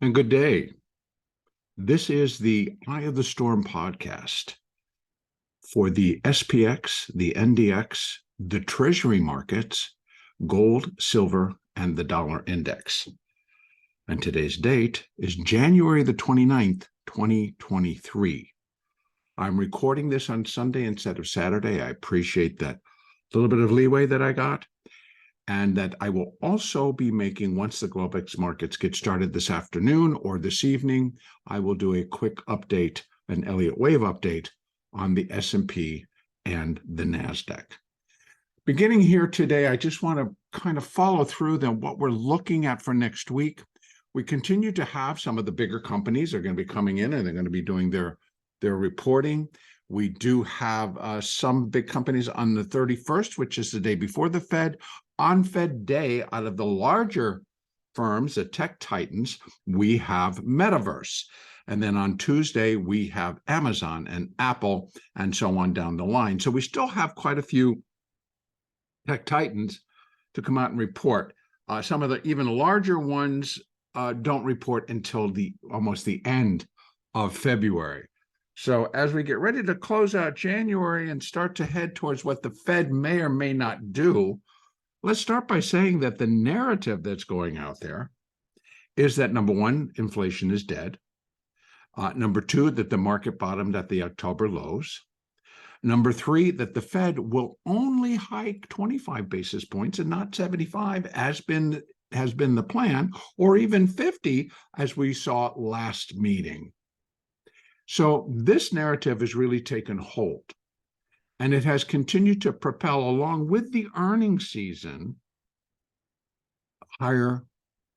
And good day. This is the Eye of the Storm podcast for the SPX, the NDX, the Treasury markets, gold, silver, and the dollar index. And today's date is January the 29th, 2023. I'm recording this on Sunday instead of Saturday. I appreciate that little bit of leeway that I got. And that I will also be making, once the Globex markets get started this afternoon or this evening, I will do a quick update, an Elliott wave update on the S&P and the NASDAQ. Beginning here today, I just want to kind of follow through then what we're looking at for next week. We continue to have some of the bigger companies are going to be coming in and they're going to be doing their reporting. We do have some big companies on the 31st, which is the day before the Fed. On Fed Day, out of the larger firms, the tech titans, we have Metaverse. And then on Tuesday, we have Amazon and Apple and so on down the line. So we still have quite a few tech titans to come out and report. Some of the even larger ones don't report until almost the end of February. So as we get ready to close out January and start to head towards what the Fed may or may not do, let's start by saying that the narrative that's going out there is that, number one, inflation is dead. Number two, that the market bottomed at the October lows. Number three, that the Fed will only hike 25 basis points and not 75 has been the plan, or even 50 as we saw last meeting. So this narrative has really taken hold, and it has continued to propel along with the earnings season higher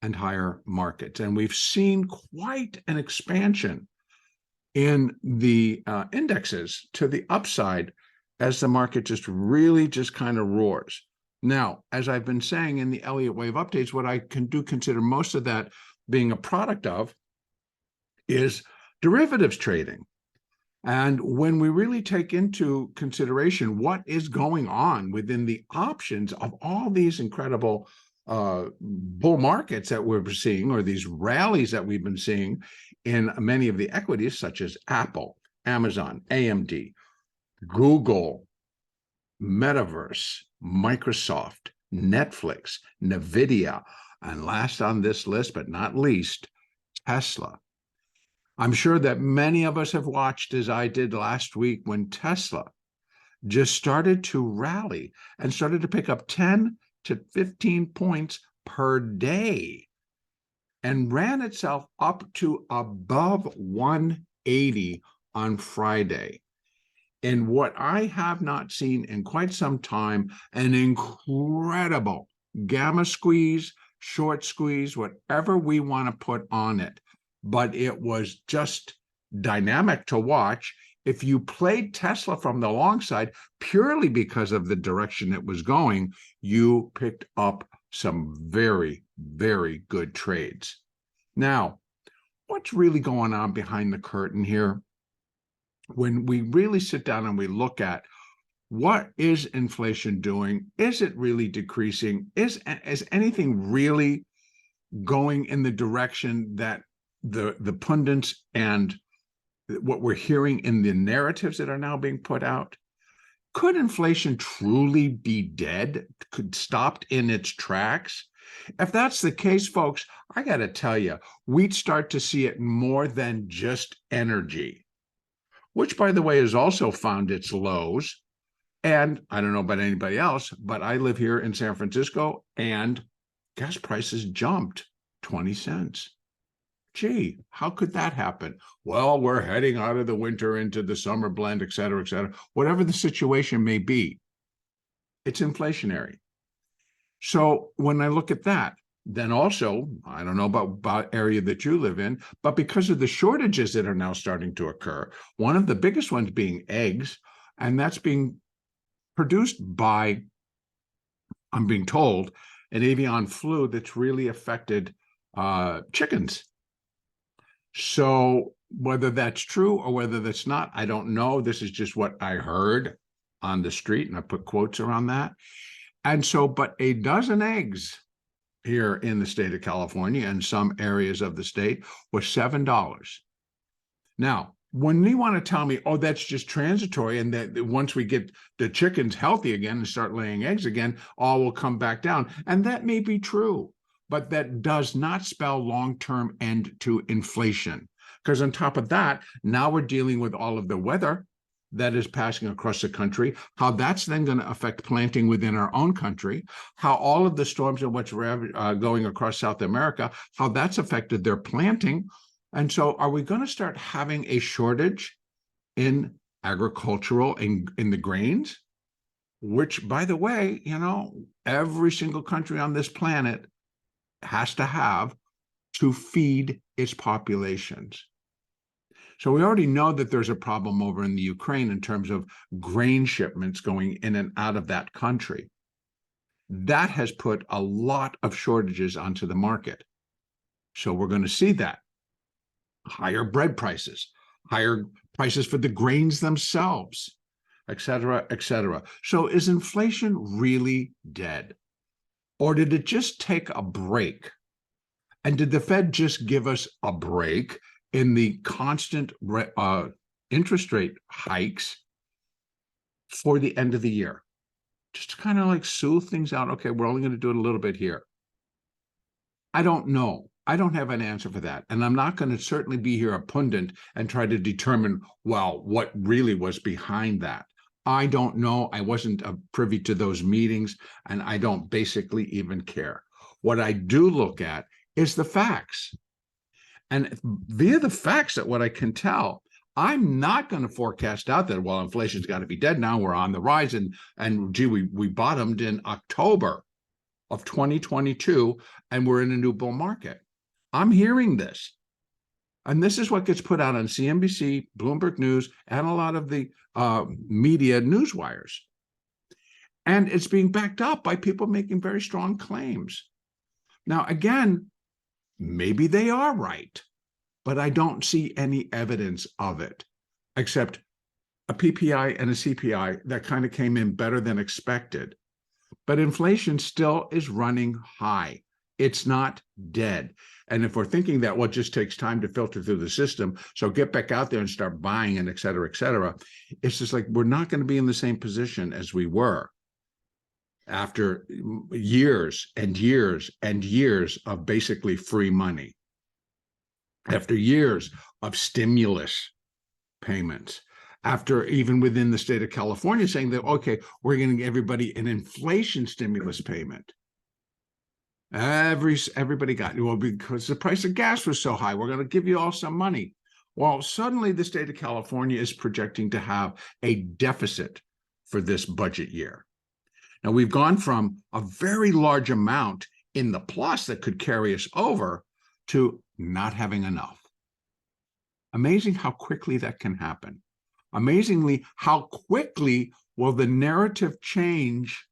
and higher markets. And we've seen quite an expansion in the indexes to the upside as the market just kind of roars. Now, as I've been saying in the Elliott wave updates, what I consider most of that being a product of is derivatives trading. And when we really take into consideration what is going on within the options of all these incredible bull markets that we're seeing, or these rallies that we've been seeing in many of the equities, such as Apple, Amazon, AMD, Google, Metaverse, Microsoft, Netflix, NVIDIA, and last on this list, but not least, Tesla. I'm sure that many of us have watched, as I did last week, when Tesla just started to rally and started to pick up 10 to 15 points per day and ran itself up to above 180 on Friday. In what I have not seen in quite some time, an incredible gamma squeeze, short squeeze, whatever we want to put on it. But it was just dynamic to watch. If you played Tesla from the long side, purely because of the direction it was going, you picked up some very, very good trades. Now, what's really going on behind the curtain here? When we really sit down and we look at what is inflation doing, is it really decreasing? Is anything really going in the direction that the pundits and what we're hearing in the narratives that are now being put out? Could inflation truly be dead? Could stopped in its tracks? If that's the case, folks, I got to tell you, we'd start to see it more than just energy, which, by the way, has also found its lows. And I don't know about anybody else, but I live here in San Francisco, and gas prices jumped 20 cents. Gee, how could that happen? Well, we're heading out of the winter into the summer blend, et cetera, et cetera. Whatever the situation may be, it's inflationary. So when I look at that, then also, I don't know about area that you live in, but because of the shortages that are now starting to occur, one of the biggest ones being eggs, and that's being produced by, I'm being told, an avian flu that's really affected chickens. So whether that's true or whether that's not, I don't know. This is just what I heard on the street, and I put quotes around that. And so, but a dozen eggs here in the state of California and some areas of the state was $7. Now, when they want to tell me, oh, that's just transitory, and that once we get the chickens healthy again and start laying eggs again, all will come back down. And that may be true, but that does not spell long-term end to inflation. Because on top of that, now we're dealing with all of the weather that is passing across the country, how that's then going to affect planting within our own country, how all of the storms and what's going across South America, how that's affected their planting. And so are we going to start having a shortage in agricultural and in the grains? Which, by the way, every single country on this planet has to have to feed its populations. So we already know that there's a problem over in the Ukraine in terms of grain shipments going in and out of that country. That has put a lot of shortages onto the market. So we're going to see that. Higher bread prices, higher prices for the grains themselves, et cetera, et cetera. So is inflation really dead? Or did it just take a break? And did the Fed just give us a break in the constant interest rate hikes for the end of the year? Just to kind of like soothe things out. Okay, we're only going to do it a little bit here. I don't know. I don't have an answer for that. And I'm not going to certainly be here a pundit and try to determine, well, what really was behind that. I don't know. I wasn't privy to those meetings, and I don't basically even care. What I do look at is the facts. And via the facts, that what I can tell, I'm not going to forecast out that, well, inflation's got to be dead now. We're on the rise. And gee, we bottomed in October of 2022, and we're in a new bull market. I'm hearing this. And this is what gets put out on CNBC, Bloomberg News, and a lot of the media news wires. And it's being backed up by people making very strong claims. Now, again, maybe they are right, but I don't see any evidence of it, except a PPI and a CPI that kind of came in better than expected. But inflation still is running high. It's not dead. And if we're thinking that, well, it just takes time to filter through the system, so get back out there and start buying and et cetera, it's just like we're not going to be in the same position as we were after years and years and years of basically free money, after years of stimulus payments, after even within the state of California saying that, okay, we're going to give everybody an inflation stimulus payment. Everybody got, well, because the price of gas was so high, we're going to give you all some money. Well, suddenly the state of California is projecting to have a deficit for this budget year. Now, we've gone from a very large amount in the plus that could carry us over to not having enough. Amazing how quickly that can happen. Amazingly, how quickly will the narrative change,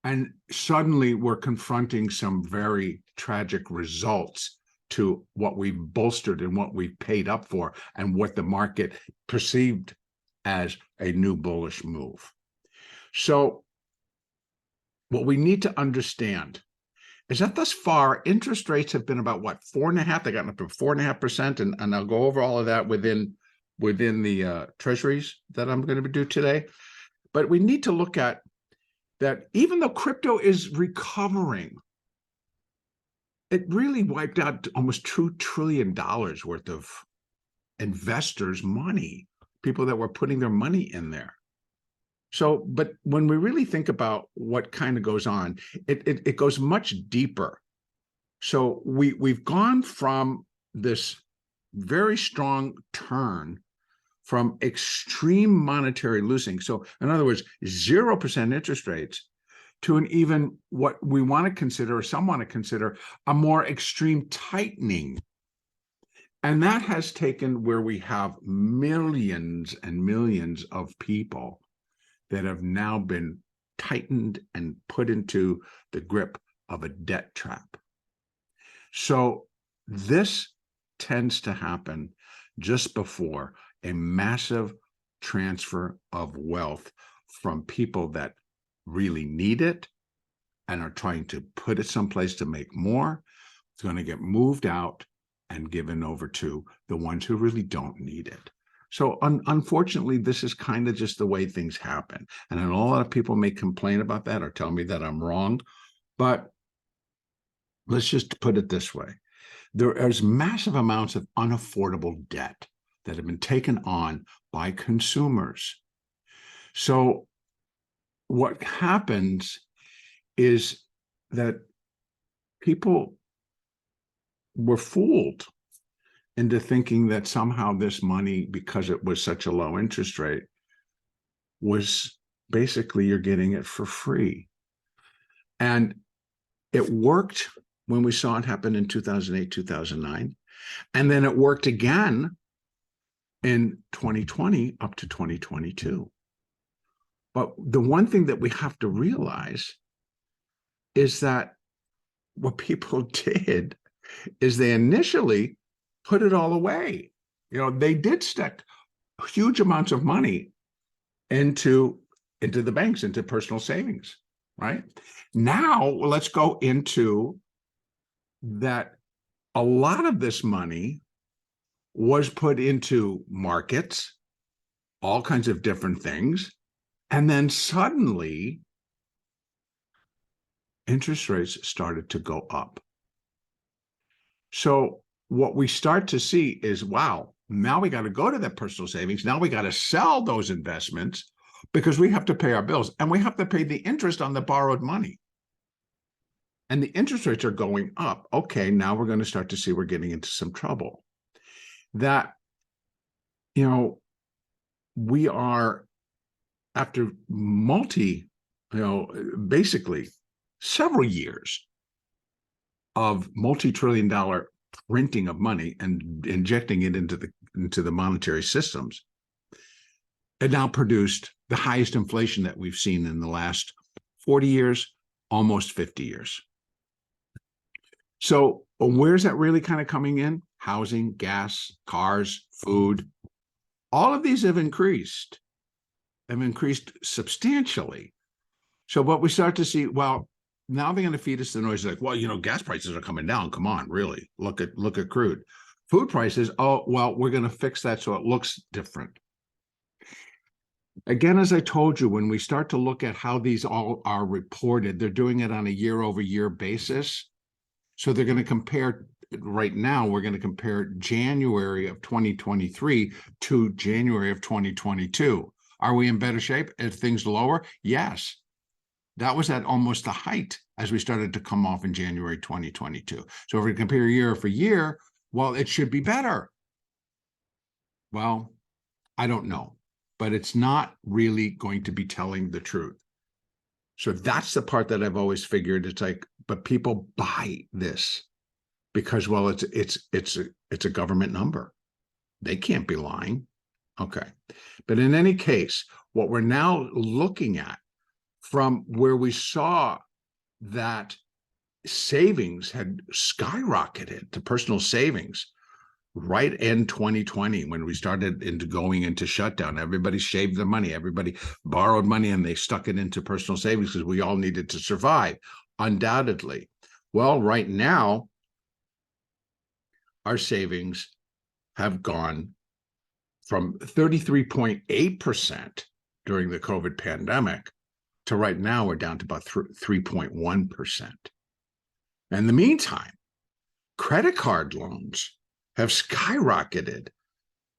and suddenly we're confronting some very tragic results to what we've bolstered and what we've paid up for and what the market perceived as a new bullish move. So what we need to understand is that thus far, interest rates have been about, what, 4.5%? They've gotten up to 4.5%, and I'll go over all of that within the Treasuries that I'm going to do today. But we need to look at that even though crypto is recovering, it really wiped out almost $2 trillion worth of investors' money, people that were putting their money in there. So, but when we really think about what kind of goes on, it goes much deeper. So we've gone from this very strong turn from extreme monetary loosening. So in other words, 0% interest rates to an even what we want to consider, or some want to consider, a more extreme tightening. And that has taken where we have millions and millions of people that have now been tightened and put into the grip of a debt trap. So this tends to happen just before a massive transfer of wealth from people that really need it and are trying to put it someplace to make more. It's going to get moved out and given over to the ones who really don't need it. So unfortunately, this is kind of just the way things happen. And I know a lot of people may complain about that or tell me that I'm wrong, but let's just put it this way. There is massive amounts of unaffordable debt that have been taken on by consumers. So what happens is that people were fooled into thinking that somehow this money, because it was such a low interest rate, was basically you're getting it for free. And it worked when we saw it happen in 2008, 2009. And then it worked again in 2020 up to 2022. But the one thing that we have to realize is that what people did is they initially put it all away. They did stick huge amounts of money into the banks, into personal savings, right? Now, let's go into that. A lot of this money was put into markets, all kinds of different things. And then suddenly, interest rates started to go up. So what we start to see is, wow, now we got to go to that personal savings. Now we got to sell those investments because we have to pay our bills and we have to pay the interest on the borrowed money. And the interest rates are going up. Okay, now we're going to start to see we're getting into some trouble. That, we are, after basically several years of multi-trillion-dollar printing of money and injecting it into the monetary systems, it now produced the highest inflation that we've seen in the last 40 years, almost 50 years. So where's that really kind of coming in? Housing, gas, cars, food. All of these have increased substantially. So what we start to see, well, now they're going to feed us the noise like, well, gas prices are coming down. Come on, really? Look at crude. Food prices, oh, well, we're going to fix that so it looks different. Again, as I told you, when we start to look at how these all are reported, they're doing it on a year-over-year basis. So they're going to compare, right now, we're going to compare January of 2023 to January of 2022. Are we in better shape? Are things lower? Yes. That was at almost the height as we started to come off in January 2022. So if we compare year for year, well, it should be better. Well, I don't know, but it's not really going to be telling the truth. So that's the part that I've always figured. It's like, but people buy this because, well, it's a government number. They can't be lying. Okay. But in any case, what we're now looking at from where we saw that savings had skyrocketed to personal savings right in 2020 when we started going into shutdown. Everybody shaved their money. Everybody borrowed money and they stuck it into personal savings because we all needed to survive, undoubtedly. Well, right now, our savings have gone from 33.8% during the COVID pandemic to right now we're down to about 3.1%. In the meantime, credit card loans have skyrocketed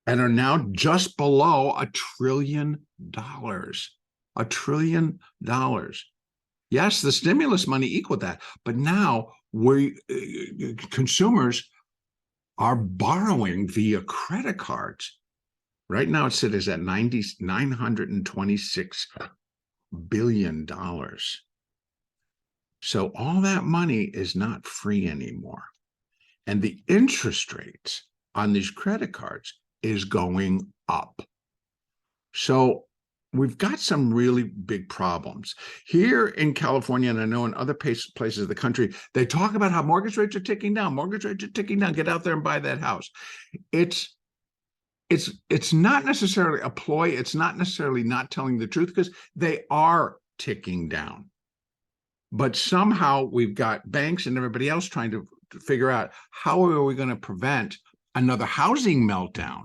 and are now just below $1 trillion. $1 trillion. Yes, the stimulus money equaled that, but now consumers are borrowing via credit cards. Right now, it sits at $926 billion. So all that money is not free anymore. And the interest rates on these credit cards is going up. So we've got some really big problems. Here in California, and I know in other places of the country, they talk about how mortgage rates are ticking down. Mortgage rates are ticking down. Get out there and buy that house. It's not necessarily a ploy. It's not necessarily not telling the truth because they are ticking down. But somehow we've got banks and everybody else trying to figure out how are we going to prevent another housing meltdown,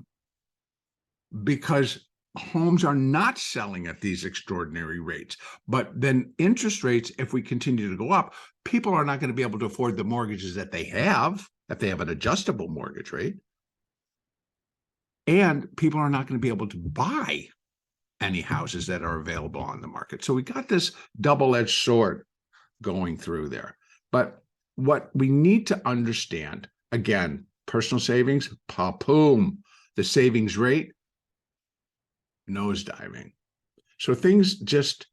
because homes are not selling at these extraordinary rates. But then interest rates, if we continue to go up, people are not going to be able to afford the mortgages that they have, if they have an adjustable mortgage rate. And people are not going to be able to buy any houses that are available on the market. So we got this double-edged sword going through there. But what we need to understand, again, personal savings, pa-poom, the savings rate, nosediving. So things just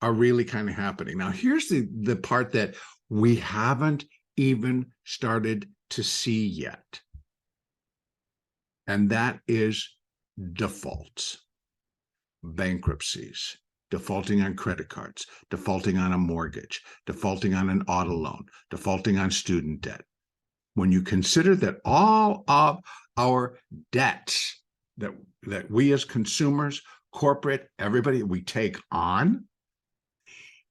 are really kind of happening. Now, here's the part that we haven't even started to see yet. And that is defaults, bankruptcies, defaulting on credit cards, defaulting on a mortgage, defaulting on an auto loan, defaulting on student debt. When you consider that all of our debts that we as consumers, corporate, everybody we take on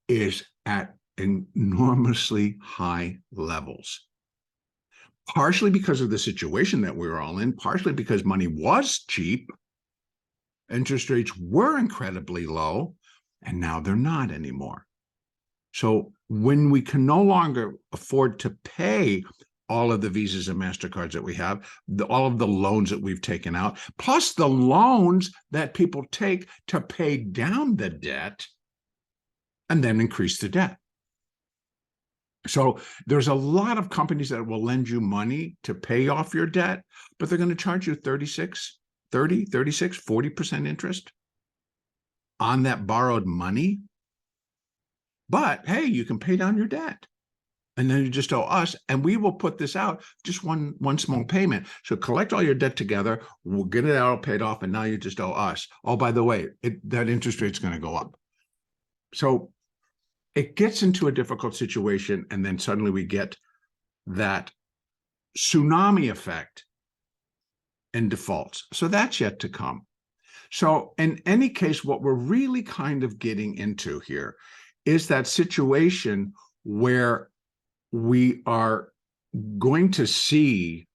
is at enormously high levels. Partially because of the situation that we were all in, partially because money was cheap, interest rates were incredibly low, and now they're not anymore. So when we can no longer afford to pay all of the Visas and MasterCards that we have, all of the loans that we've taken out, plus the loans that people take to pay down the debt and then increase the debt. So there's a lot of companies that will lend you money to pay off your debt, but they're going to charge you 40% interest on that borrowed money. But hey, you can pay down your debt. And then you just owe us, and we will put this out, just one small payment. So collect all your debt together, we'll get it all paid off, and now you just owe us. Oh, by the way, that interest rate's going to go up. So it gets into a difficult situation, and then suddenly we get that tsunami effect in defaults. So that's yet to come. So in any case, what we're really kind of getting into here is that situation where we are going to see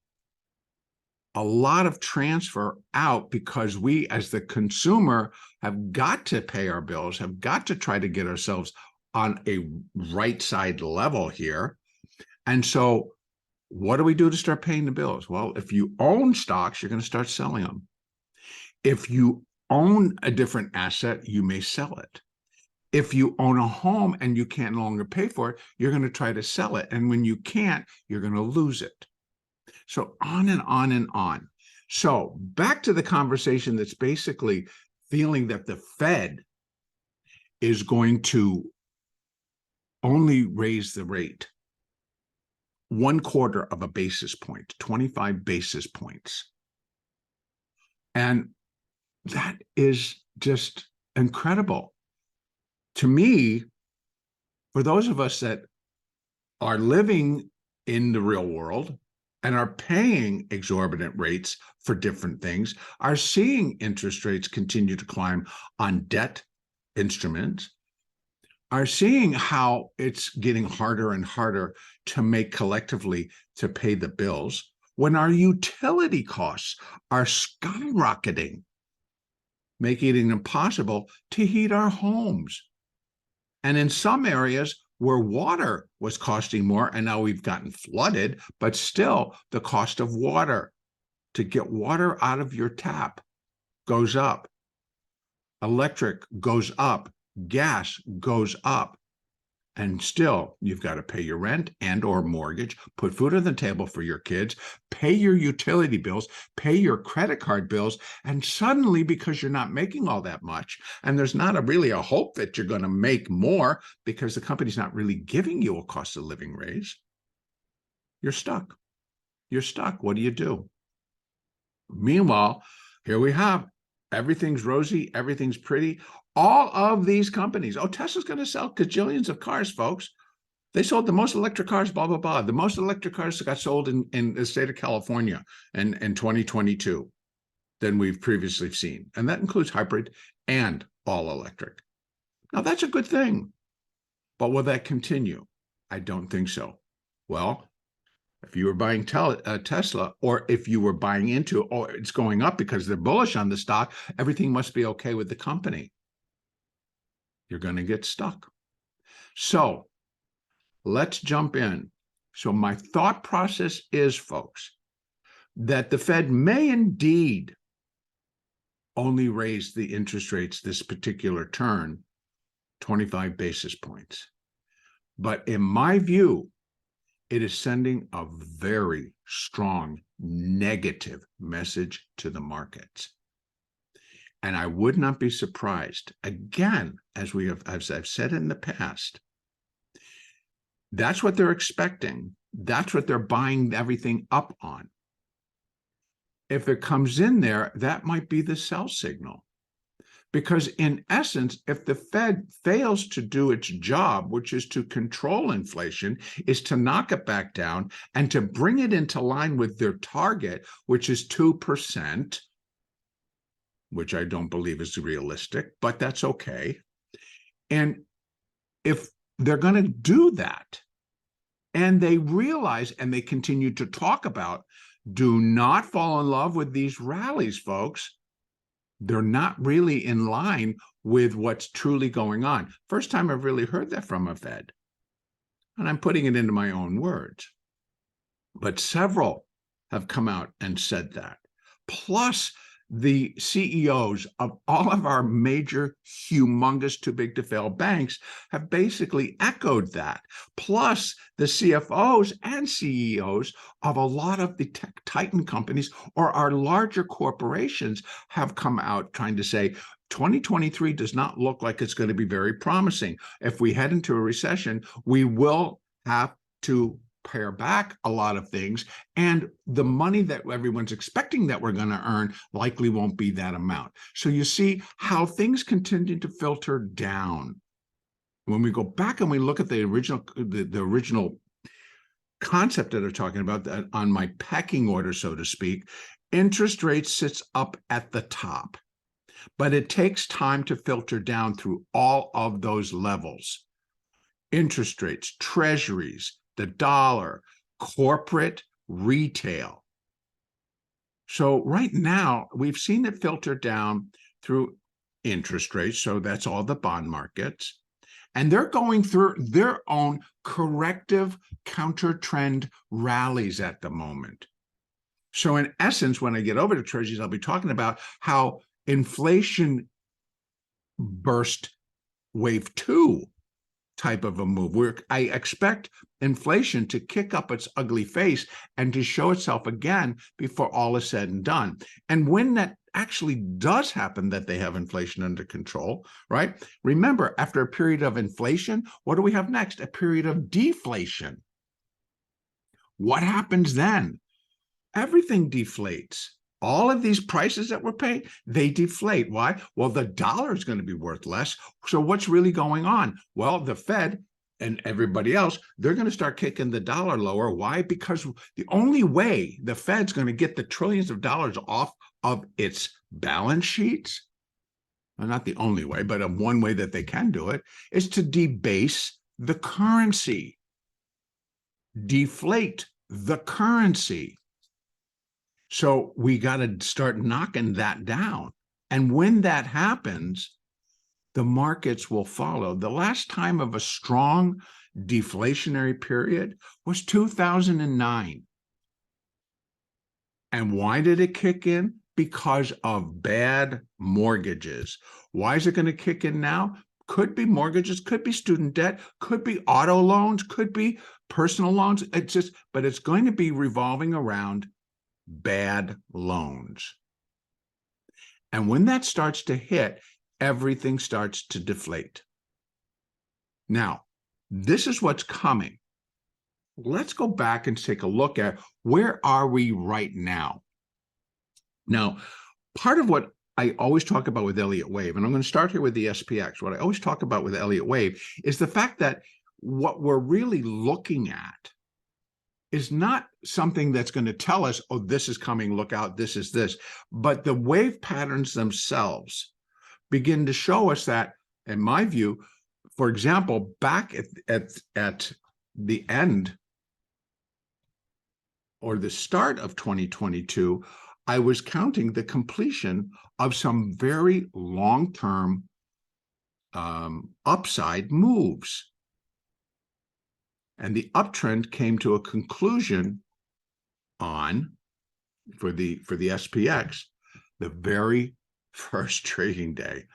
a lot of transfer out because we, as the consumer, have got to pay our bills, have got to try to get ourselves on a right side level here. And so what do we do to start paying the bills? Well, if you own stocks, you're going to start selling them. If you own a different asset, you may sell it. If you own a home and you can't no longer pay for it, you're going to try to sell it. And when you can't, you're going to lose it. So on and on and on. So back to the conversation that's basically feeling that the Fed is going to only raise the rate 1/4 of a basis point, 25 basis points. And that is just incredible. To me, for those of us that are living in the real world and are paying exorbitant rates for different things, are seeing interest rates continue to climb on debt instruments, are seeing how it's getting harder and harder to make collectively to pay the bills when our utility costs are skyrocketing, making it impossible to heat our homes. And in some areas where water was costing more, and now we've gotten flooded, but still the cost of water to get water out of your tap goes up. Electric goes up. Gas goes up. And still, you've got to pay your rent and or mortgage, put food on the table for your kids, pay your utility bills, pay your credit card bills. And suddenly, because you're not making all that much, and there's not really a hope that you're going to make more because the company's not really giving you a cost of living raise, you're stuck. You're stuck. What do you do? Meanwhile, here we have everything's rosy, everything's pretty. All of these companies, Tesla's going to sell gajillions of cars, folks. They sold the most electric cars, blah, blah, blah. The most electric cars got sold in the state of California in 2022 than we've previously seen. And that includes hybrid and all electric. Now, that's a good thing. But will that continue? I don't think so. Well, if you were buying Tesla, or if you were buying into, or it's going up because they're bullish on the stock, everything must be okay with the company. You're going to get stuck. So let's jump in. So my thought process is, folks, that the Fed may indeed only raise the interest rates this particular turn 25 basis points. But in my view, it is sending a very strong negative message to the markets. And I would not be surprised, again, as I've said in the past, that's what they're expecting. That's what they're buying everything up on. If it comes in there, that might be the sell signal. Because in essence, if the Fed fails to do its job, which is to control inflation, is to knock it back down and to bring it into line with their target, which is 2%, which I don't believe is realistic, but that's okay. And if they're going to do that, and they realize, and they continue to talk about, do not fall in love with these rallies, folks. They're not really in line with what's truly going on. First time I've really heard that from a Fed. And I'm putting it into my own words. But several have come out and said that. Plus, the CEOs of all of our major, humongous, too big to fail banks have basically echoed that. Plus, the CFOs and CEOs of a lot of the tech titan companies or our larger corporations have come out trying to say 2023 does not look like it's going to be very promising. If we head into a recession, we will have to pare back a lot of things, and the money that everyone's expecting that we're going to earn likely won't be that amount. So you see how things continue to filter down. When we go back and we look at the original concept that they're talking about, that on my pecking order, so to speak, interest rate sits up at the top, but it takes time to filter down through all of those levels. Interest rates, treasuries, the dollar, corporate, retail. So right now, we've seen it filter down through interest rates. So that's all the bond markets. And they're going through their own corrective counter-trend rallies at the moment. So in essence, when I get over to Treasuries, I'll be talking about how inflation burst wave 2 type of a move, where I expect inflation to kick up its ugly face and to show itself again before all is said and done. And when that actually does happen, that they have inflation under control, right? Remember, after a period of inflation, what do we have next? A period of deflation. What happens then? Everything deflates. All of these prices that we're paying, they deflate. Why? Well, the dollar is going to be worth less. So what's really going on? Well, the Fed and everybody else, they're going to start kicking the dollar lower. Why? Because the only way the Fed's going to get the trillions of dollars off of its balance sheets, well, not the only way, but one way that they can do it, is to debase the currency, deflate the currency. So we got to start knocking that down. And when that happens, the markets will follow. The last time of a strong deflationary period was 2009. And why did it kick in? Because of bad mortgages. Why is it going to kick in now? Could be mortgages, could be student debt, could be auto loans, could be personal loans. But it's going to be revolving around bad loans. And when that starts to hit, everything starts to deflate. Now, this is what's coming. Let's go back and take a look at where are we right now. Now, part of what I always talk about with Elliott Wave, and I'm going to start here with the SPX, what I always talk about with Elliott Wave is the fact that what we're really looking at is not something that's going to tell us, oh, this is coming, look out, this is this. But the wave patterns themselves begin to show us that, in my view, for example, back at the end or the start of 2022, I was counting the completion of some very long-term upside moves. And the uptrend came to a conclusion on, for the SPX, the very first trading day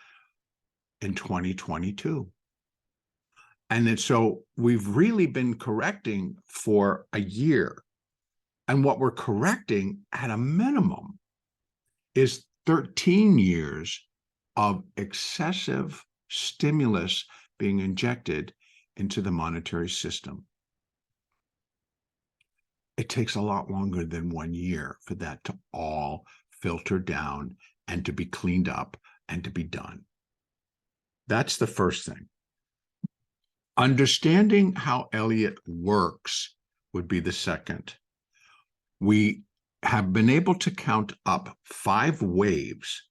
in 2022. And then so we've really been correcting for a year. And what we're correcting at a minimum is 13 years of excessive stimulus being injected into the monetary system. It takes a lot longer than 1 year for that to all filter down and to be cleaned up and to be done. That's the first thing. Understanding how Elliott works would be the second. We have been able to count up 5 waves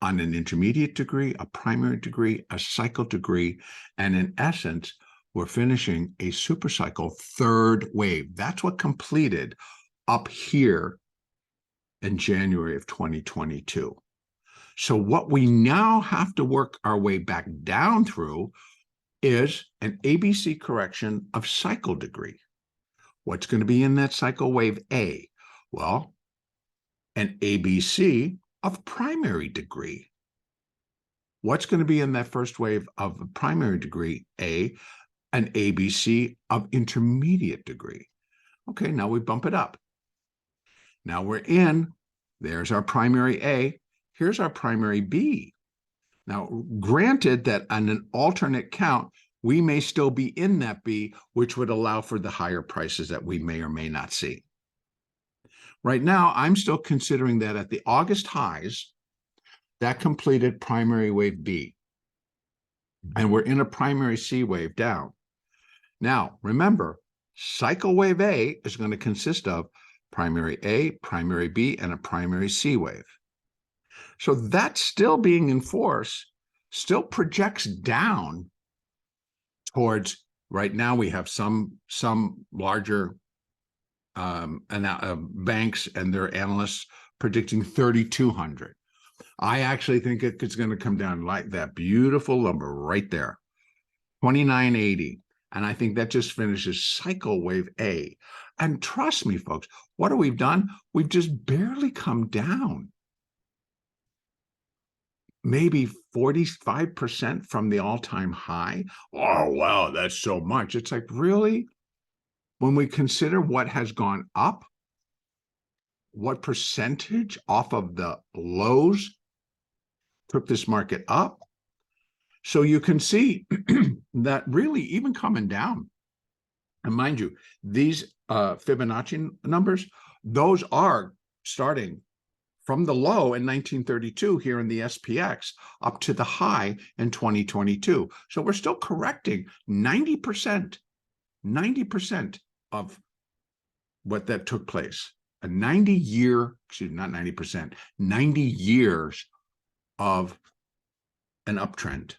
on an intermediate degree, a primary degree, a cycle degree, and in essence, we're finishing a supercycle third wave. That's what completed up here in January of 2022. So what we now have to work our way back down through is an ABC correction of cycle degree. What's going to be in that cycle wave A? Well, an ABC of primary degree. What's going to be in that first wave of primary degree A? An ABC of intermediate degree. Okay, now we bump it up. Now we're in, there's our primary A, here's our primary B. Now, granted that on an alternate count, we may still be in that B, which would allow for the higher prices that we may or may not see. Right now, I'm still considering that at the August highs, that completed primary wave B. And we're in a primary C wave down. Now, remember, cycle wave A is going to consist of primary A, primary B, and a primary C wave. So that's still being in force, still projects down towards, right now we have some larger banks and their analysts predicting 3,200. I actually think it's going to come down like that beautiful number right there, 2980. And I think that just finishes cycle wave A. And trust me, folks, what have we done? We've just barely come down. Maybe 45% from the all-time high. Oh, wow, that's so much. It's like, really? When we consider what has gone up, what percentage off of the lows took this market up? So you can see that really even coming down, and mind you, these Fibonacci numbers, those are starting from the low in 1932 here in the SPX up to the high in 2022. So we're still correcting 90% of what that took place. A 90-year, excuse me, not 90%, 90 years of an uptrend.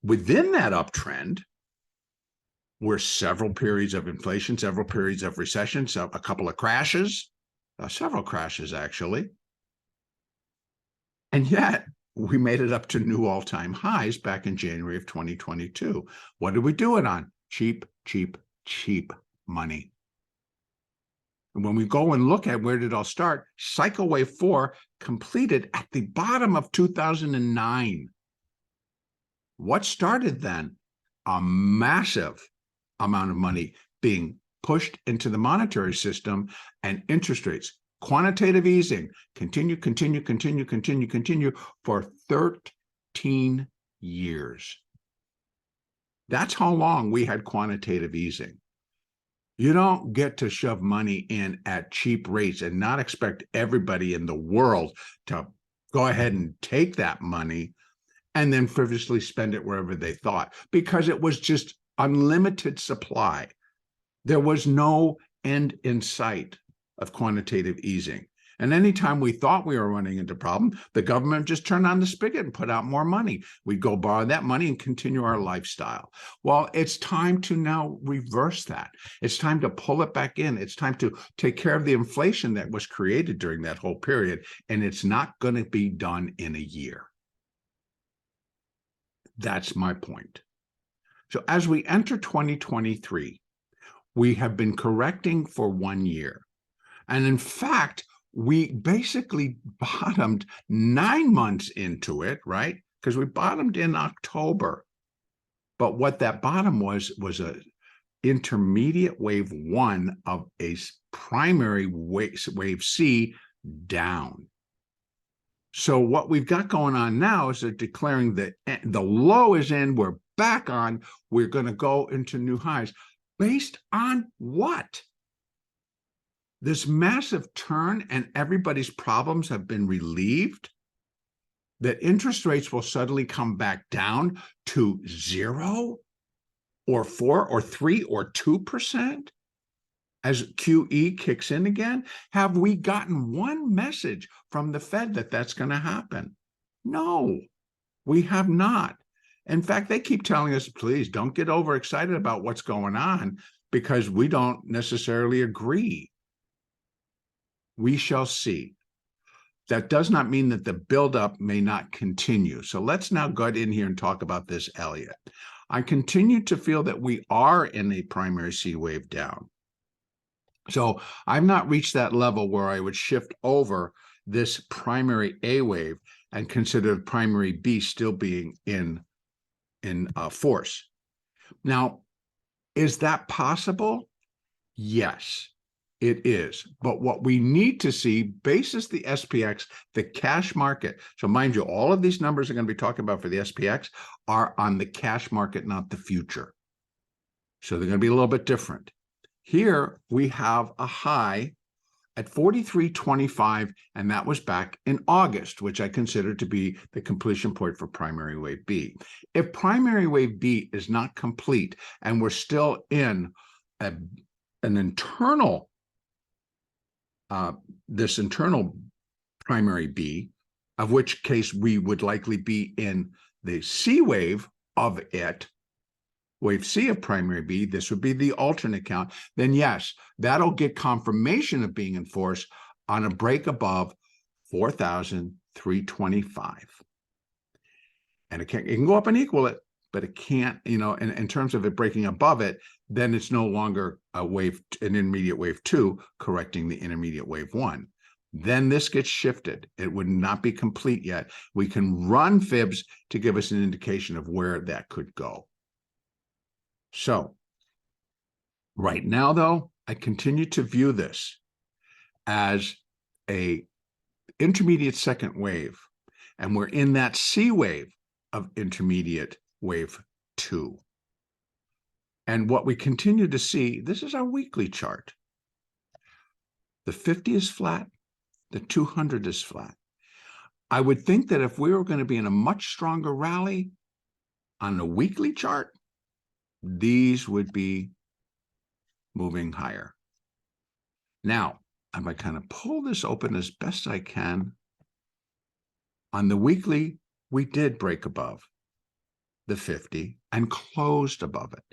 Within that uptrend were several periods of inflation, several periods of recession, so a couple of crashes, several crashes actually. And yet we made it up to new all-time highs back in January of 2022. What did we do it on? Cheap, cheap, cheap money. And when we go and look at where did it all start, cycle wave 4 completed at the bottom of 2009. What started then? A massive amount of money being pushed into the monetary system and interest rates. Quantitative easing, continue for 13 years. That's how long we had quantitative easing. You don't get to shove money in at cheap rates and not expect everybody in the world to go ahead and take that money and then frivolously spend it wherever they thought, because it was just unlimited supply. There was no end in sight of quantitative easing. And anytime we thought we were running into a problem, the government just turned on the spigot and put out more money. We'd go borrow that money and continue our lifestyle. Well, it's time to now reverse that. It's time to pull it back in. It's time to take care of the inflation that was created during that whole period. And it's not going to be done in a year. That's my point. So as we enter 2023, we have been correcting for 1 year. And in fact, we basically bottomed 9 months into it, right? Because we bottomed in October. But what that bottom was a intermediate wave 1 of a primary wave C down. So what we've got going on now is they're declaring that the low is in, we're back on, we're going to go into new highs. Based on what? This massive turn and everybody's problems have been relieved? That interest rates will suddenly come back down to 0 or 4 or 3 or 2%? As QE kicks in again? Have we gotten one message from the Fed that that's going to happen? No, we have not. In fact, they keep telling us, please don't get overexcited about what's going on because we don't necessarily agree. We shall see. That does not mean that the buildup may not continue. So let's now get in here and talk about this Elliott. I continue to feel that we are in a primary C wave down. So I've not reached that level where I would shift over this primary A wave and consider primary B still being in force. Now, is that possible? Yes, it is. But what we need to see, basis the SPX, the cash market. So mind you, all of these numbers are going to be talking about for the SPX are on the cash market, not the future. So they're going to be a little bit different. Here we have a high at 43.25, and that was back in August, which I consider to be the completion point for primary wave B. If primary wave B is not complete and we're still in an internal, this internal primary B, of which case we would likely be in the C wave of it, wave C of primary B, this would be the alternate count, then yes, that'll get confirmation of being in force on a break above 4,325. And it can go up and equal it, but it can't, in terms of it breaking above it, then it's no longer an intermediate wave 2 correcting the intermediate wave 1. Then this gets shifted. It would not be complete yet. We can run fibs to give us an indication of where that could go. So right now, though, I continue to view this as a intermediate second wave, and we're in that C wave of intermediate wave 2. And what we continue to see, this is our weekly chart. The 50 is flat, the 200 is flat. I would think that if we were going to be in a much stronger rally on the weekly chart, these would be moving higher. Now, I'm going to kind of pull this open as best I can. On the weekly, we did break above the 50 and closed above it.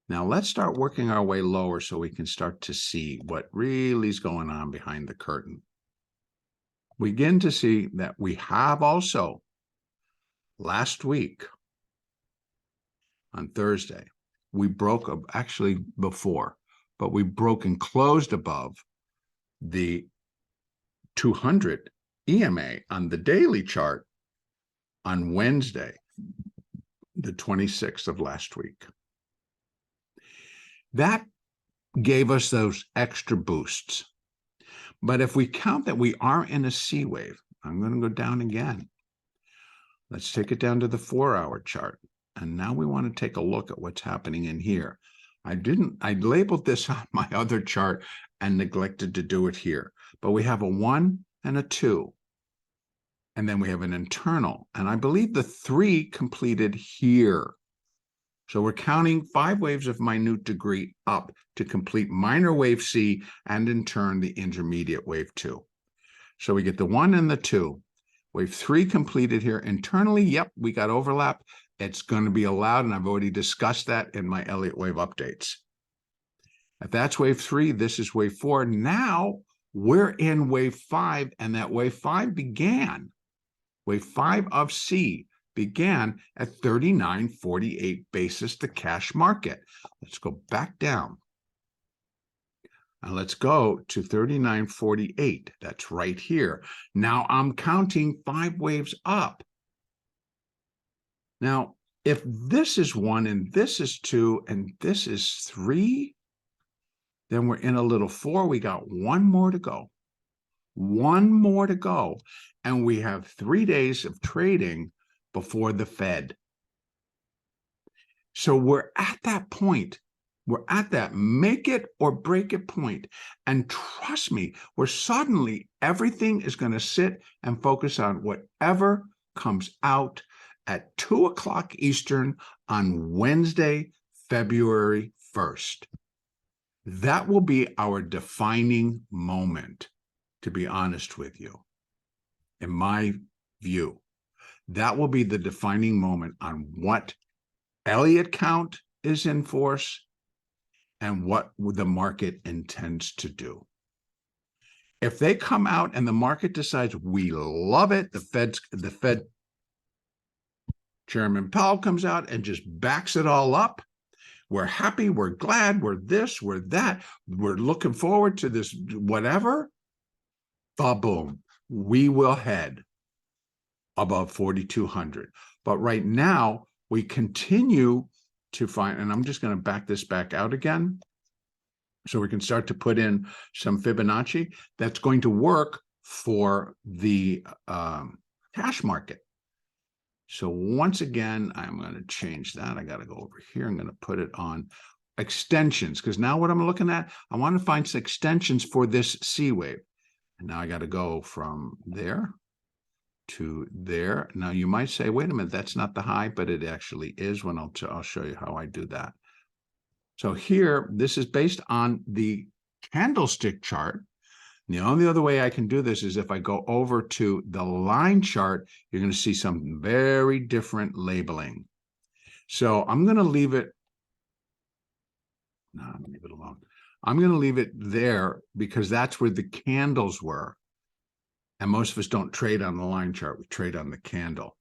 Now, let's start working our way lower so we can start to see what really is going on behind the curtain. We begin to see that we have also, last week, on Thursday, we broke, actually before, but we broke and closed above the 200 EMA on the daily chart on Wednesday, the 26th of last week. That gave us those extra boosts. But if we count that we are in a C wave, I'm going to go down again. Let's take it down to the 4-hour chart. And now we want to take a look at what's happening in here. I labeled this on my other chart and neglected to do it here. But we have a 1 and a 2. And then we have an internal. And I believe the 3 completed here. So we're counting 5 waves of minute degree up to complete minor wave C and in turn the intermediate wave 2. So we get the 1 and the 2. Wave 3 completed here internally. Yep, we got overlap. It's going to be allowed, and I've already discussed that in my Elliott wave updates. If that's wave 3, this is wave 4. Now we're in wave 5, and that wave 5 began. Wave 5 of C began at 39.48 basis the cash market. Let's go back down. And let's go to 39.48. That's right here. Now I'm counting 5 waves up. Now, if this is 1 and this is 2 and this is 3, then we're in a little 4. We got 1 more to go. 1 more to go. And we have 3 days of trading before the Fed. So we're at that point. We're at that make it or break it point. And trust me, where suddenly everything is going to sit and focus on whatever comes out at 2 o'clock Eastern on Wednesday, February 1st. That will be our defining moment, to be honest with you. In my view, that will be the defining moment on what Elliott count is in force and what the market intends to do. If they come out and the market decides we love it, the Fed Chairman Powell comes out and just backs it all up. We're happy, we're glad, we're this, we're that, we're looking forward to this, whatever. Ba-boom, we will head above 4,200. But right now, we continue to find, and I'm just going to back this back out again, so we can start to put in some Fibonacci that's going to work for the cash market. So once again, I'm going to change that. I got to go over here. I'm going to put it on extensions, because now what I'm looking at, I want to find some extensions for this C wave. And now I got to go from there to there. Now you might say, wait a minute, that's not the high, but it actually is. When I'll show you how I do that. So here, this is based on the candlestick chart. The only other way I can do this is if I go over to the line chart, you're going to see some very different labeling. So I'm going to leave it. No, I'm going to leave it alone. I'm going to leave it there because that's where the candles were. And most of us don't trade on the line chart. We trade on the candle.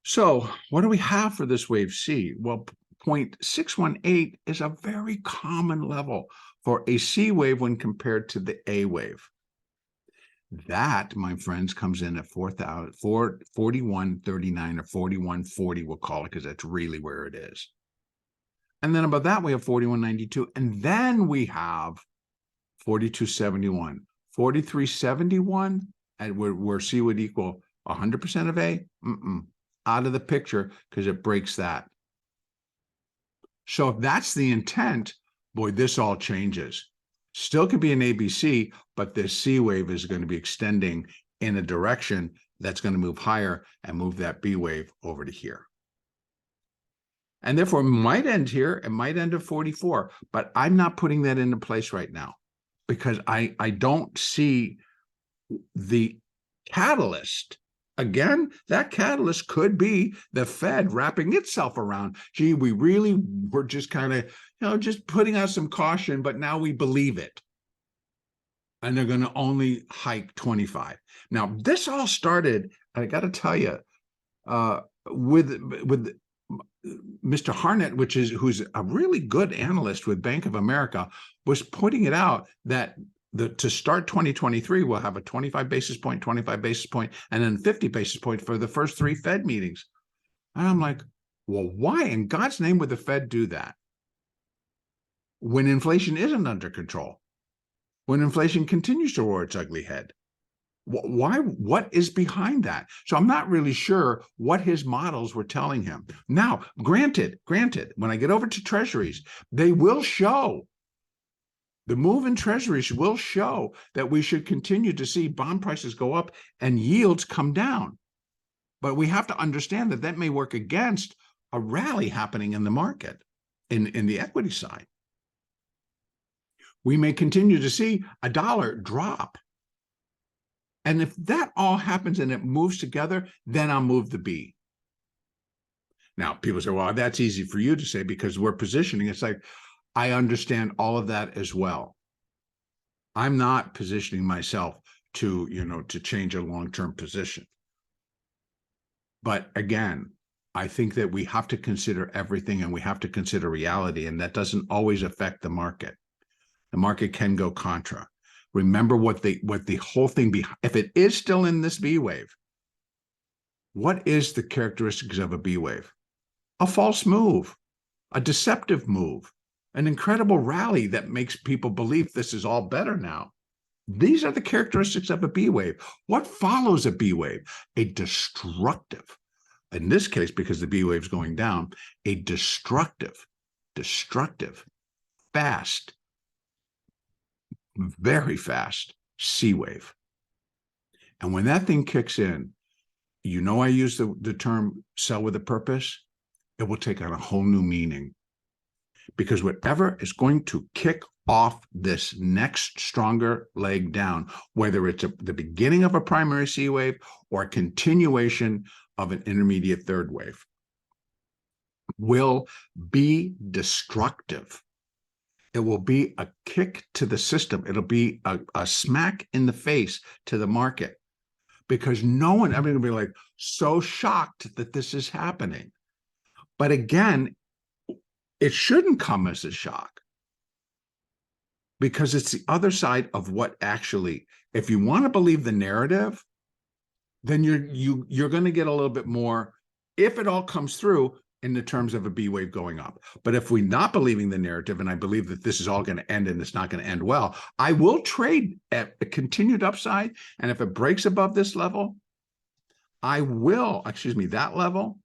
So what do we have for this wave C? Well, 0.618 is a very common level for a C wave when compared to the A wave. That, my friends, comes in at 41.39 or 41.40, we'll call it, because that's really where it is. And then above that, we have 41.92. And then we have 42.71. 43.71, and where C would equal 100% of A, out of the picture, because it breaks that. So if that's the intent, boy, this all changes. Still could be an ABC, but this C wave is going to be extending in a direction that's going to move higher and move that B wave over to here. And therefore, it might end here. It might end at 44, but I'm not putting that into place right now because I don't see the catalyst. Again, that catalyst could be the Fed wrapping itself around. Gee, we really were just kind of, just putting out some caution, but now we believe it. And they're going to only hike 25. Now, this all started, I got to tell you, with Mr. Harnett, who's a really good analyst with Bank of America, was pointing it out that to start 2023, we'll have a 25 basis point, 25 basis point, and then 50 basis point for the first 3 Fed meetings. And I'm like, well, why in God's name would the Fed do that when inflation isn't under control, when inflation continues to rear its ugly head? Why? What is behind that? So I'm not really sure what his models were telling him. Now, granted, when I get over to Treasuries, they will show, the move in Treasuries will show that we should continue to see bond prices go up and yields come down. But we have to understand that that may work against a rally happening in the market, in the equity side. We may continue to see a dollar drop. And if that all happens and it moves together, then I'll move the B. Now, people say, well, that's easy for you to say because we're positioning. It's like, I understand all of that as well. I'm not positioning myself to, to change a long-term position. But again, I think that we have to consider everything and we have to consider reality, and that doesn't always affect the market. The market can go contra. Remember what the whole thing if it is still in this B wave, what is the characteristics of a B wave? A false move, a deceptive move, an incredible rally that makes people believe this is all better now. These are the characteristics of a B wave. What follows a B wave? A destructive, in this case, because the B wave is going down, a destructive, fast, very fast C wave. And when that thing kicks in, I use the term sell with a purpose. It will take on a whole new meaning, because whatever is going to kick off this next stronger leg down, whether it's the beginning of a primary C wave or a continuation of an intermediate third wave, will be destructive. It will be a kick to the system. It'll be a smack in the face to the market, because everyone will be like so shocked that this is happening. But again, it shouldn't come as a shock, because it's the other side of what actually, if you want to believe the narrative, then you're going to get a little bit more, if it all comes through, in the terms of a B wave going up. But if we're not believing the narrative, and I believe that this is all going to end and it's not going to end well, I will trade at a continued upside. And if it breaks above this level, that level,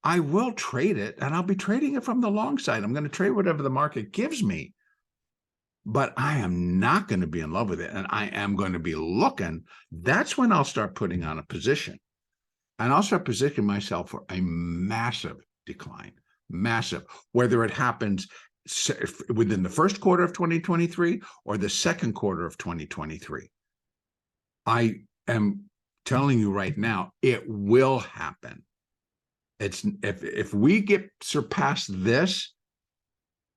I will trade it, and I'll be trading it from the long side. I'm going to trade whatever the market gives me, but I am not going to be in love with it, and I am going to be looking. That's when I'll start putting on a position, and I'll start positioning myself for a massive decline, whether it happens within the first quarter of 2023 or the second quarter of 2023. I am telling you right now, it will happen. It's if we get surpassed this,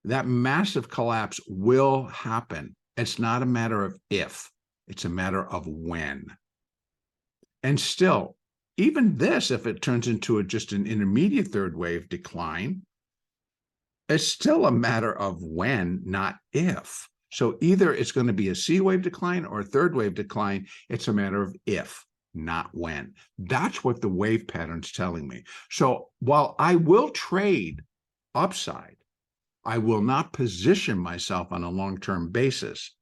that massive collapse will happen. It's not a matter of if, it's a matter of when. And still, even this, if it turns into just an intermediate third wave decline, it's still a matter of when, not if. So either it's going to be a C wave decline or a third wave decline. It's a matter of if, not when. That's what the wave pattern's telling me. So while I will trade upside, I will not position myself on a long-term basis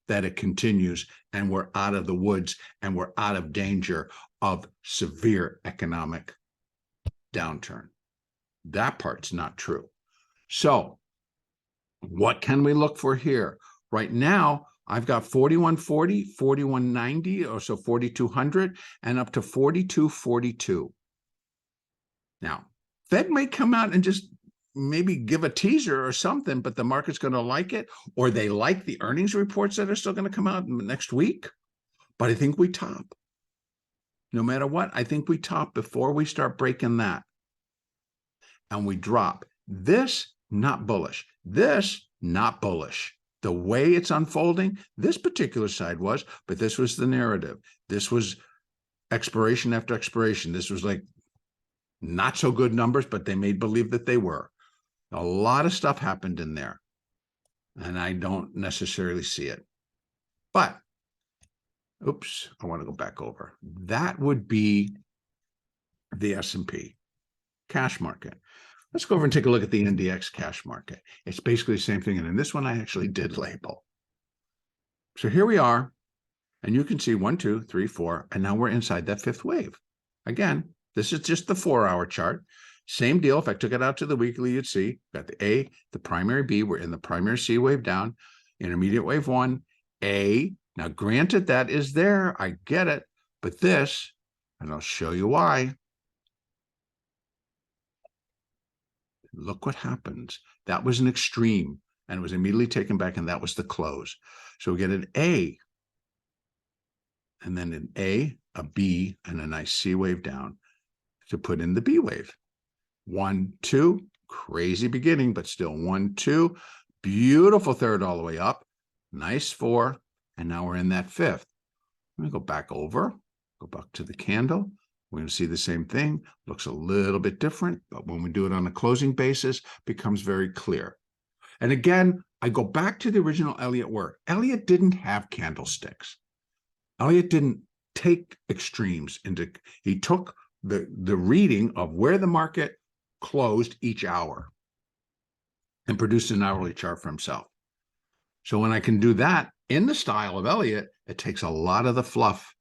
that it continues and we're out of the woods and we're out of danger of severe economic downturn. That part's not true. So what can we look for here? Right now, I've got 4140, 4190, or so 4200, and up to 4242. Now, Fed may come out and just maybe give a teaser or something, but the market's going to like it, or they like the earnings reports that are still going to come out next week. But I think we top. No matter what, I think we top before we start breaking that. And we drop. This, not bullish. This, not bullish. The way it's unfolding, this particular side was, but this was the narrative. This was expiration after expiration. This was like not so good numbers, but they made believe that they were. A lot of stuff happened in there, and I don't necessarily see it. But, oops, I want to go back over. That would be the S&P cash market. Let's go over and take a look at the NDX cash market. It's basically the same thing. And in this one, I actually did label. So here we are. And you can see 1, 2, 3, 4. And now we're inside that fifth wave. Again, this is just the 4-hour chart. Same deal. If I took it out to the weekly, you'd see got the A, the primary B. We're in the primary C wave down. Intermediate wave 1, A. Now, granted, that is there. I get it. But this, and I'll show you why. Look what happens. That was an extreme, and it was immediately taken back, and that was the close. So we get an A, and then an A, a B, and a nice C wave down to put in the B wave. 1, 2, crazy beginning, but still 1, 2, beautiful third all the way up, nice 4, and now we're in that fifth. I'm going to go back over, go back to the candle. We're going to see the same thing. Looks a little bit different, but when we do it on a closing basis, it becomes very clear. And again, I go back to the original Elliott work. Elliott didn't have candlesticks. Elliott didn't take extremes into, he took the reading of where the market closed each hour and produced an hourly chart for himself. So when I can do that in the style of Elliott, it takes a lot of the fluff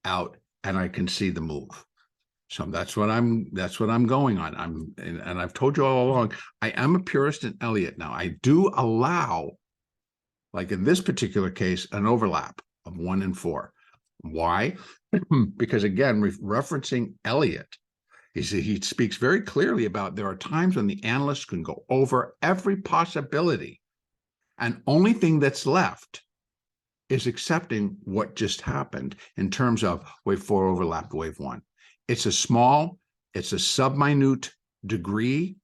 out and I can see the move. So that's what I'm going on. And I've told you all along, I am a purist in Elliott. Now I do allow, like in this particular case, an overlap of 1 and 4. Why? Because again, referencing Elliott, he speaks very clearly about there are times when the analysts can go over every possibility, and only thing that's left is accepting what just happened in terms of wave 4 overlapped wave 1. It's a sub-minute degree.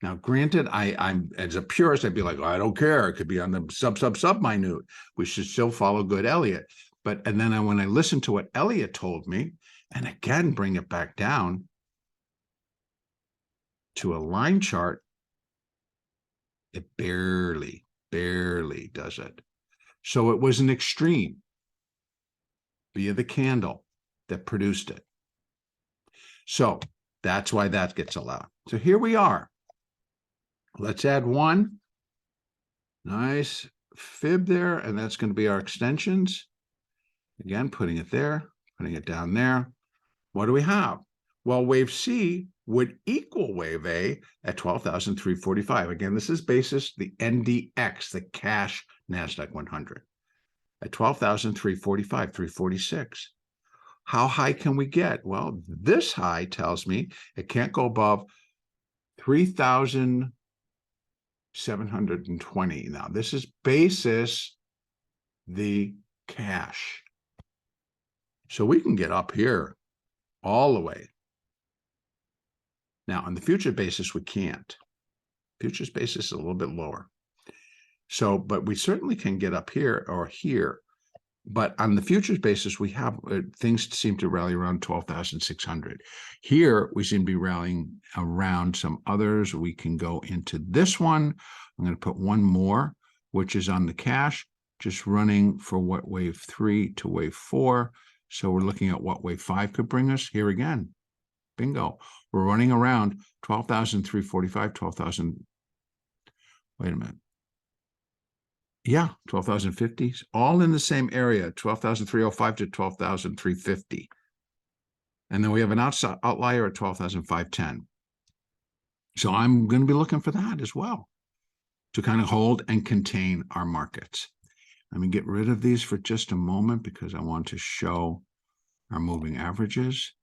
Now, granted, I'm as a purist, I'd be like, oh, I don't care. It could be on the sub-minute. We should still follow good Elliott. And then when I listen to what Elliott told me, and again, bring it back down to a line chart, it barely does it. So it was an extreme via the candle that produced it. So that's why that gets allowed. So here we are. Let's add 1. Nice fib there, and that's going to be our extensions. Again, putting it there, putting it down there. What do we have? Well, wave C would equal wave A at 12,345. Again, this is basis the NDX, the cash NASDAQ 100, at 12,345, 346. How high can we get? Well, this high tells me it can't go above 3,720. Now, this is basis the cash. So we can get up here all the way. Now, on the future basis, we can't. Futures basis is a little bit lower. So, but we certainly can get up here or here. But on the futures basis, we have things seem to rally around 12,600. Here, we seem to be rallying around some others. We can go into this one. I'm going to put one more, which is on the cash, just running for what wave 3 to wave 4. So we're looking at what wave 5 could bring us. Here again, bingo. We're running around 12,345, 12,000. Wait a minute. Yeah, 12,050, all in the same area, 12,305 to 12,350. And then we have an outlier at 12,510. So I'm going to be looking for that as well to kind of hold and contain our markets. Let me get rid of these for just a moment because I want to show our moving averages.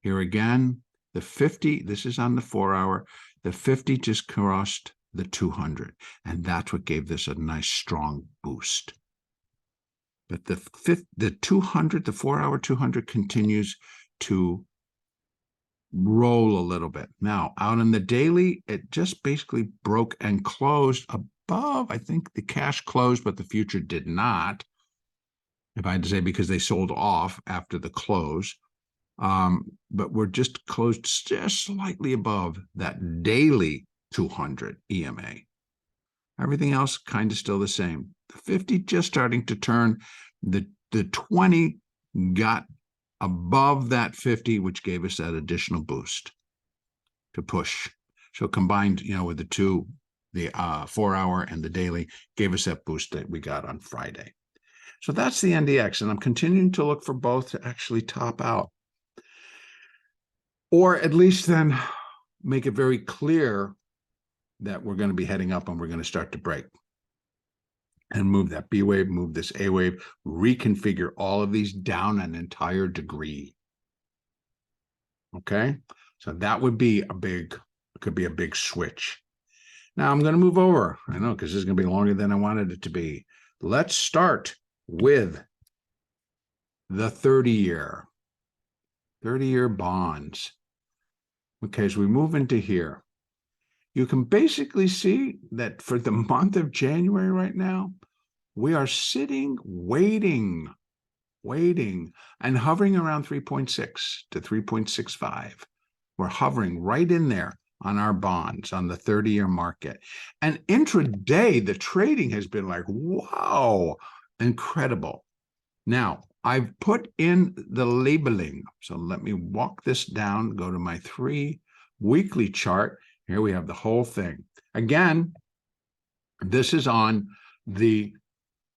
Here again, the 50, this is on the 4-hour, the 50 just crossed the 200, and that's what gave this a nice strong boost. But the 200, the 4-hour 200 continues to roll a little bit. Now, out on the daily, it just basically broke and closed above. I think the cash closed, but the future did not, if I had to say, because they sold off after the close. But we're just closed just slightly above that daily 200 EMA. Everything else kind of still the same. The 50 just starting to turn. The 20 got above that 50, which gave us that additional boost to push. So combined, with the two, the 4-hour and the daily, gave us that boost that we got on Friday. So that's the NDX, and I'm continuing to look for both to actually top out. Or at least then make it very clear that we're going to be heading up and we're going to start to break. And move that B wave, move this A wave, reconfigure all of these down an entire degree. Okay, so that would be could be a big switch. Now I'm going to move over. I know, because this is going to be longer than I wanted it to be. Let's start with the 30-year bonds. Okay, as we move into here, you can basically see that for the month of January right now, we are sitting, waiting, and hovering around 3.6 to 3.65. We're hovering right in there on our bonds on the 30-year market. And intraday, the trading has been like, wow, incredible. Now, I've put in the labeling. So let me walk this down, go to my 3-weekly chart. Here we have the whole thing. Again, this is on the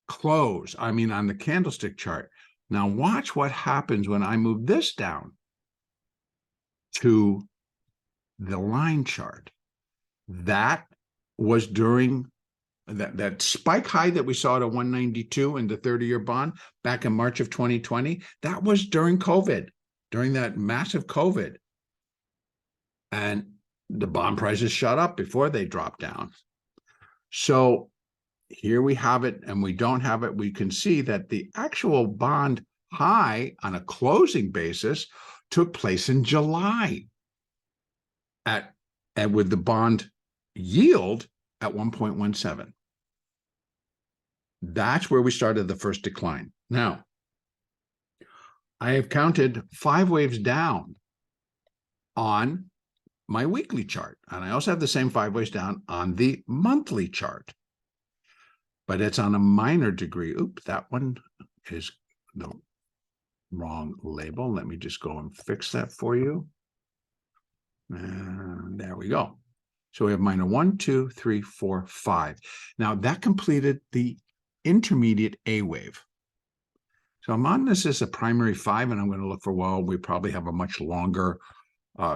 close, on the candlestick chart. Now watch what happens when I move this down to the line chart. That was during that spike high that we saw at a 192 in the 30-year bond back in March of 2020. That was during COVID, during that massive COVID. And the bond prices shot up before they dropped down. So here we have it, and we don't have it. We can see that the actual bond high on a closing basis took place in July and with the bond yield at 1.17. That's where we started the first decline. Now, I have counted 5 waves down on my weekly chart, and I also have the same 5 waves down on the monthly chart, but it's on a minor degree. Oops, that one is the wrong label. Let me just go and fix that for you. And there we go. So we have minor 1, 2, 3, 4, 5. Now that completed the intermediate A wave. So I'm on this as a primary 5, and I'm going to look for, well, we probably have a much longer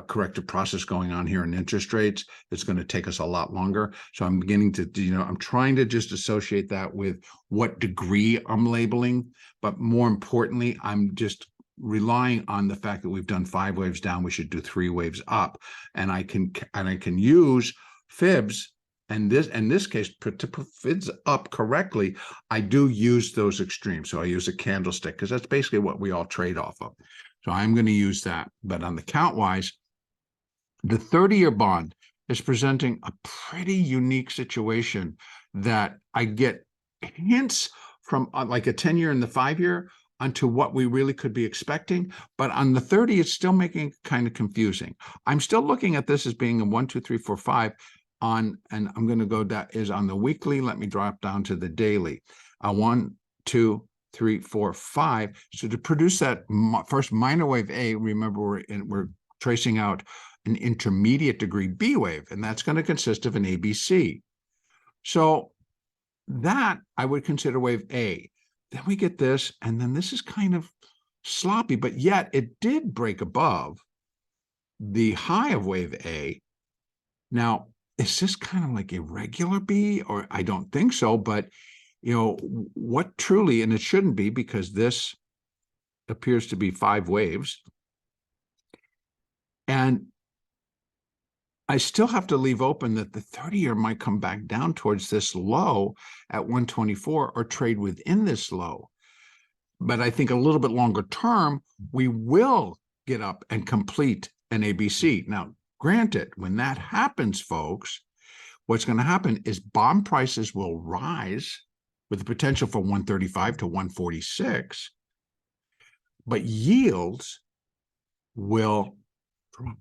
corrective process going on here in interest rates. It's going to take us a lot longer. So I'm beginning to, I'm trying to just associate that with what degree I'm labeling. But more importantly, I'm just relying on the fact that we've done 5 waves down. We should do 3 waves up. And I can use fibs. And in this case, to put fibs up correctly, I do use those extremes. So I use a candlestick, because that's basically what we all trade off of. So I'm going to use that. But on the count-wise, the 30-year bond is presenting a pretty unique situation that I get hints from like a 10-year and the 5-year onto what we really could be expecting. But on the 30, it's still making it kind of confusing. I'm still looking at this as being a 1, 2, 3, 4, 5 on, and I'm going to go, that is on the weekly. Let me drop down to the daily. 1, 2, 3, 4, 5. So to produce that first minor wave A, remember we're tracing out an intermediate degree B wave, and that's going to consist of an ABC. So that I would consider wave A. Then we get this, and then this is kind of sloppy, but yet it did break above the high of wave A. Now, is this kind of like a regular B? Or I don't think so, but what truly, and it shouldn't be, because this appears to be 5 waves. And I still have to leave open that the 30-year might come back down towards this low at 124 or trade within this low. But I think a little bit longer term, we will get up and complete an ABC. Now, granted, when that happens, folks, what's going to happen is bond prices will rise with the potential for 135 to 146, but yields will drop.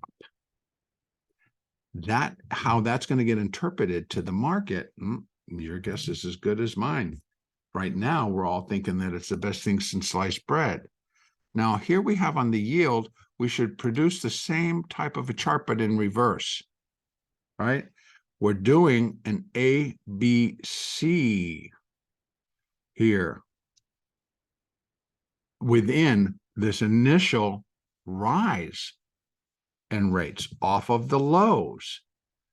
How that's going to get interpreted to the market, your guess is as good as mine. Right now, we're all thinking that it's the best thing since sliced bread. Now, here we have on the yield, we should produce the same type of a chart, but in reverse, right? We're doing an ABC here within this initial rise in rates off of the lows.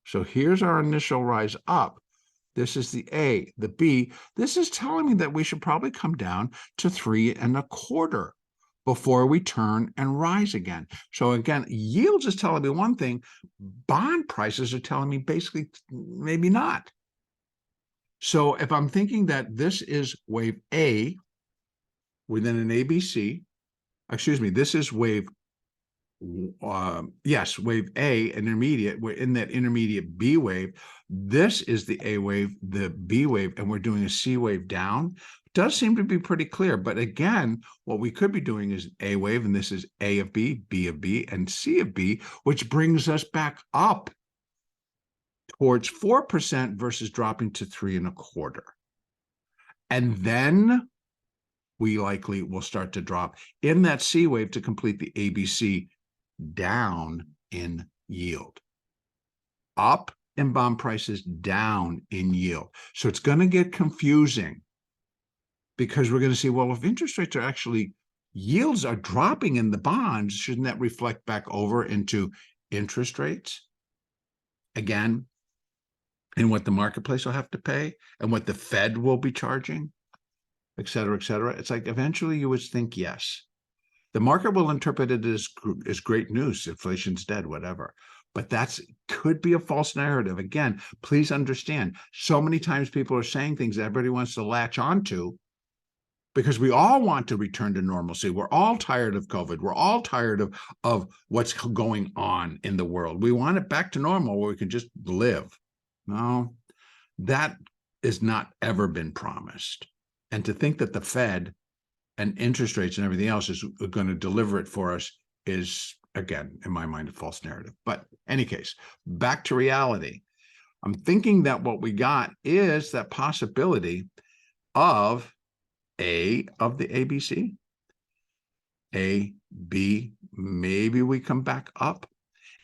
So here's our initial rise up. This is the A. The B, this is telling me that we should probably come down to 3.25 before we turn and rise again. So again, yields is telling me one thing, bond prices are telling me basically maybe not. So if I'm thinking that this is wave A within an ABC, excuse me, this is wave, yes, wave A, intermediate, we're in that intermediate B wave. This is the A wave, the B wave, and we're doing a C wave down. Does seem to be pretty clear, but again, what we could be doing is A wave, and this is A of B, B of B, and C of B, which brings us back up towards 4% versus dropping to 3.25. And then we likely will start to drop in that C wave to complete the ABC down in yield. Up in bond prices, down in yield. So it's going to get confusing because we're going to see, well, if interest rates are actually, yields are dropping in the bonds, shouldn't that reflect back over into interest rates? Again, and what the marketplace will have to pay and what the Fed will be charging, et cetera, et cetera. It's like eventually you would think yes. The market will interpret it as great news, inflation's dead, whatever. But that's could be a false narrative. Again, please understand, so many times people are saying things that everybody wants to latch onto because we all want to return to normalcy. We're all tired of COVID. We're all tired of what's going on in the world. We want it back to normal where we can just live. No, that has not ever been promised. And to think that the Fed and interest rates and everything else is going to deliver it for us is, again, in my mind, a false narrative. But any case, back to reality. I'm thinking that what we got is that possibility of A of the ABC, A, B, maybe we come back up.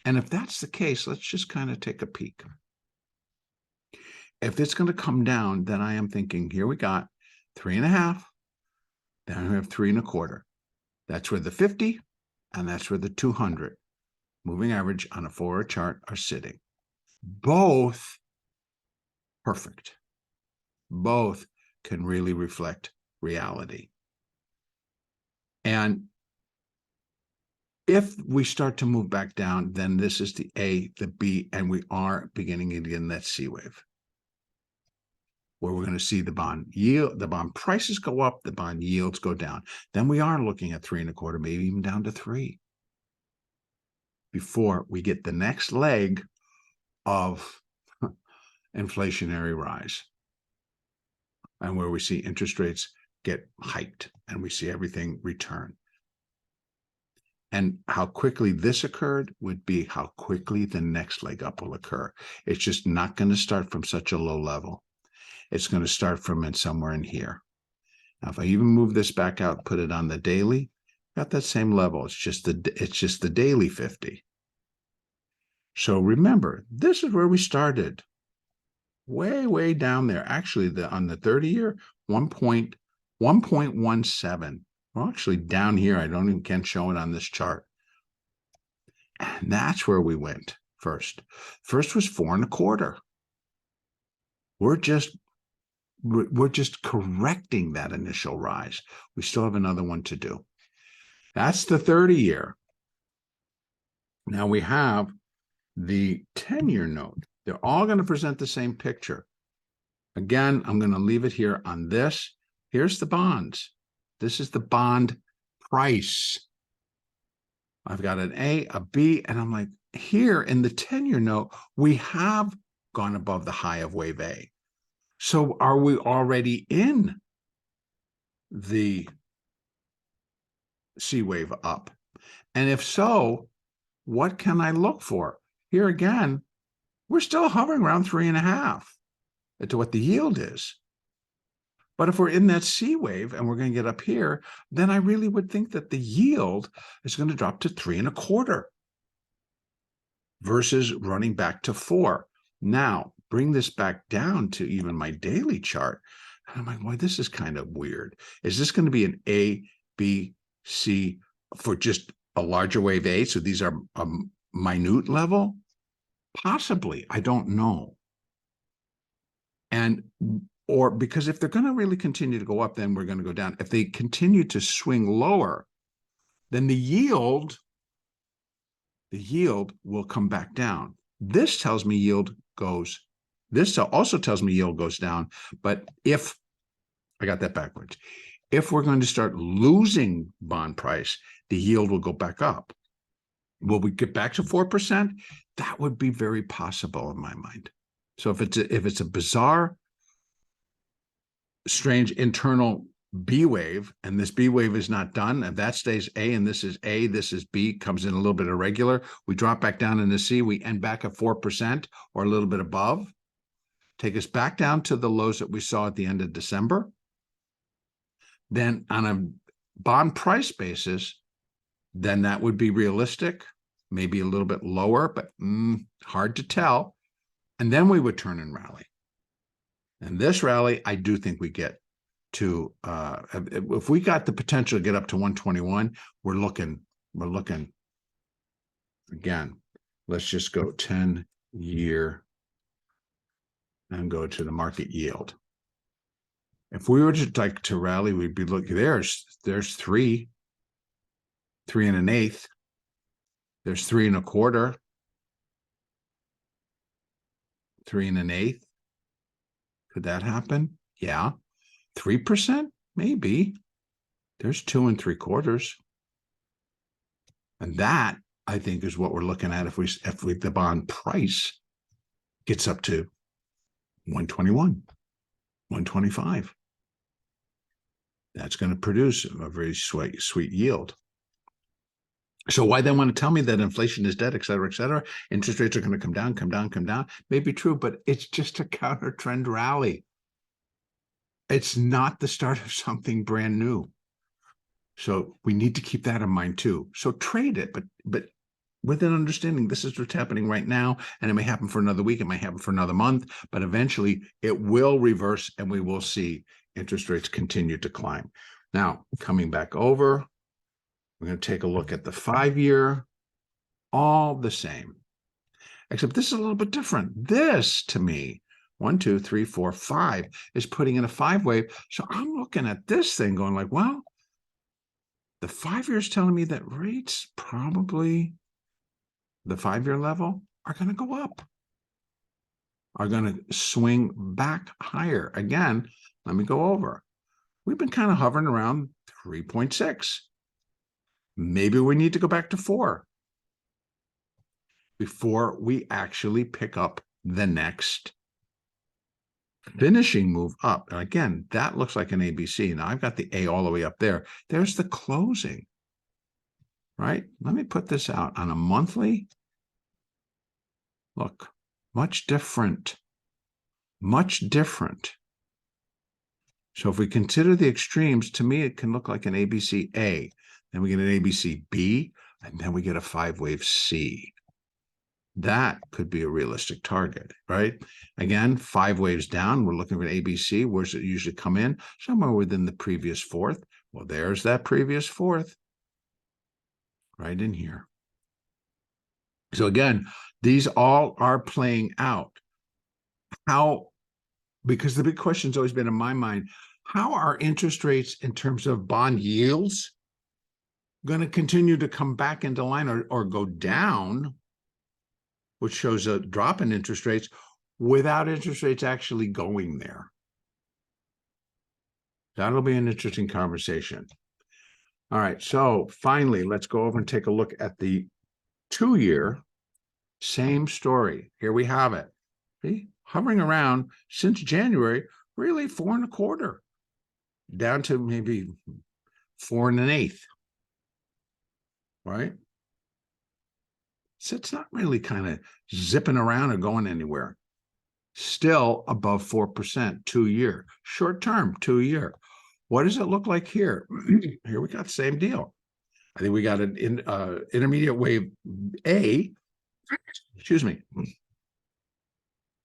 And if that's the case, let's just kind of take a peek. If it's going to come down, then I am thinking, here we got 3.5. Then we have 3.25. That's where the 50 and that's where the 200 moving average on a 4-hour chart are sitting. Both perfect. Both can really reflect reality. And if we start to move back down, then this is the A, the B, and we are beginning again that C wave, where we're going to see the bond yield, the bond prices go up, the bond yields go down. Then we are looking at 3.25, maybe even down to 3, before we get the next leg of inflationary rise, and where we see interest rates get hiked and we see everything return. And how quickly this occurred would be how quickly the next leg up will occur. It's just not going to start from such a low level. It's going to start from somewhere in here. Now, if I even move this back out, put it on the daily, got that same level. It's just the daily 50. So remember, this is where we started. Way, way down there. Actually, on the 30-year, 1.17. Well, actually, down here, I don't even can't show it on this chart. And that's where we went first. First was 4.25. We're just correcting that initial rise. We still have another one to do. That's the 30-year. Now we have the 10-year note. They're all going to present the same picture. Again, I'm going to leave it here on this. Here's the bonds. This is the bond price. I've got an A, a B, and I'm like, here in the 10-year note, we have gone above the high of wave A. So are we already in the C wave up? And if so, what can I look for? Here again, we're still hovering around 3.5 to what the yield is. But if we're in that C wave and we're going to get up here, then I really would think that the yield is going to drop to 3.25 versus running back to 4. Now, bring this back down to even my daily chart. And I'm like, well, this is kind of weird. Is this going to be an A, B, C for just a larger wave A? So these are a minute level? Possibly. I don't know. Or because if they're going to really continue to go up, then we're going to go down. If they continue to swing lower, then the yield will come back down. This tells me yield goes, this also tells me yield goes down. But if, I got that backwards, if we're going to start losing bond price, the yield will go back up. Will we get back to 4%? That would be very possible in my mind. So if it's a bizarre, strange internal B wave, and this B wave is not done, and that stays A, and this is A, this is B, comes in a little bit irregular, we drop back down into C, we end back at 4% or a little bit above, take us back down to the lows that we saw at the end of December. Then on a bond price basis, then that would be realistic, maybe a little bit lower, but hard to tell. And then we would turn and rally. And this rally, I do think we get to, if we got the potential to get up to 121, we're looking, again, let's just go 10-year and go to the market yield. If we were to rally, we'd be looking, there's 3 3.125. There's 3 1/4, 3 1/8. Could that happen? Yeah. 3%? Maybe. There's 2 3/4. And that, I think, is what we're looking at if the bond price gets up to 121, 125. That's going to produce a very sweet yield. So why they want to tell me that inflation is dead, et cetera, interest rates are going to come down, may be true, but it's just a counter trend rally. It's not the start of something brand new. So we need to keep that in mind too. So trade it, but with an understanding this is what's happening right now, and it may happen for another week, it may happen for another month, but eventually it will reverse and we will see interest rates continue to climb. Now, coming back over, we're going to take a look at the 5-year, all the same, except this is a little bit different. This, to me, 1, 2, 3, 4, 5 is putting in a 5 wave. So I'm looking at this thing going like, well, the 5-year is telling me that rates probably, the 5-year level, are going to go up, are going to swing back higher. Again, let me go over. We've been kind of hovering around 3.6. Maybe we need to go back to 4 before we actually pick up the next finishing move up. And again, that looks like an ABC. Now I've got the A all the way up there. There's the closing, right? Let me put this out on a monthly. Look, much different, much different. So if we consider the extremes, to me, it can look like an ABC A. Then we get an ABC B, and then we get a 5-wave C. That could be a realistic target, right? Again, 5 waves down, we're looking for an ABC. Where does it usually come in? Somewhere within the previous 4th. Well, there's that previous 4th, right in here. So again, these all are playing out. How, because the big question's always been in my mind, how are interest rates in terms of bond yields going to continue to come back into line or go down, which shows a drop in interest rates, without interest rates actually going there? That'll be an interesting conversation. All right, so finally, let's go over and take a look at the 2-year. Same story. Here we have it. See, hovering around since January, really 4 1/4, down to maybe 4 1/8, right? So it's not really kind of zipping around or going anywhere. Still above 4%, 2-year. Short term, 2-year. What does it look like here? Here we got the same deal. I think we got an intermediate wave A, excuse me.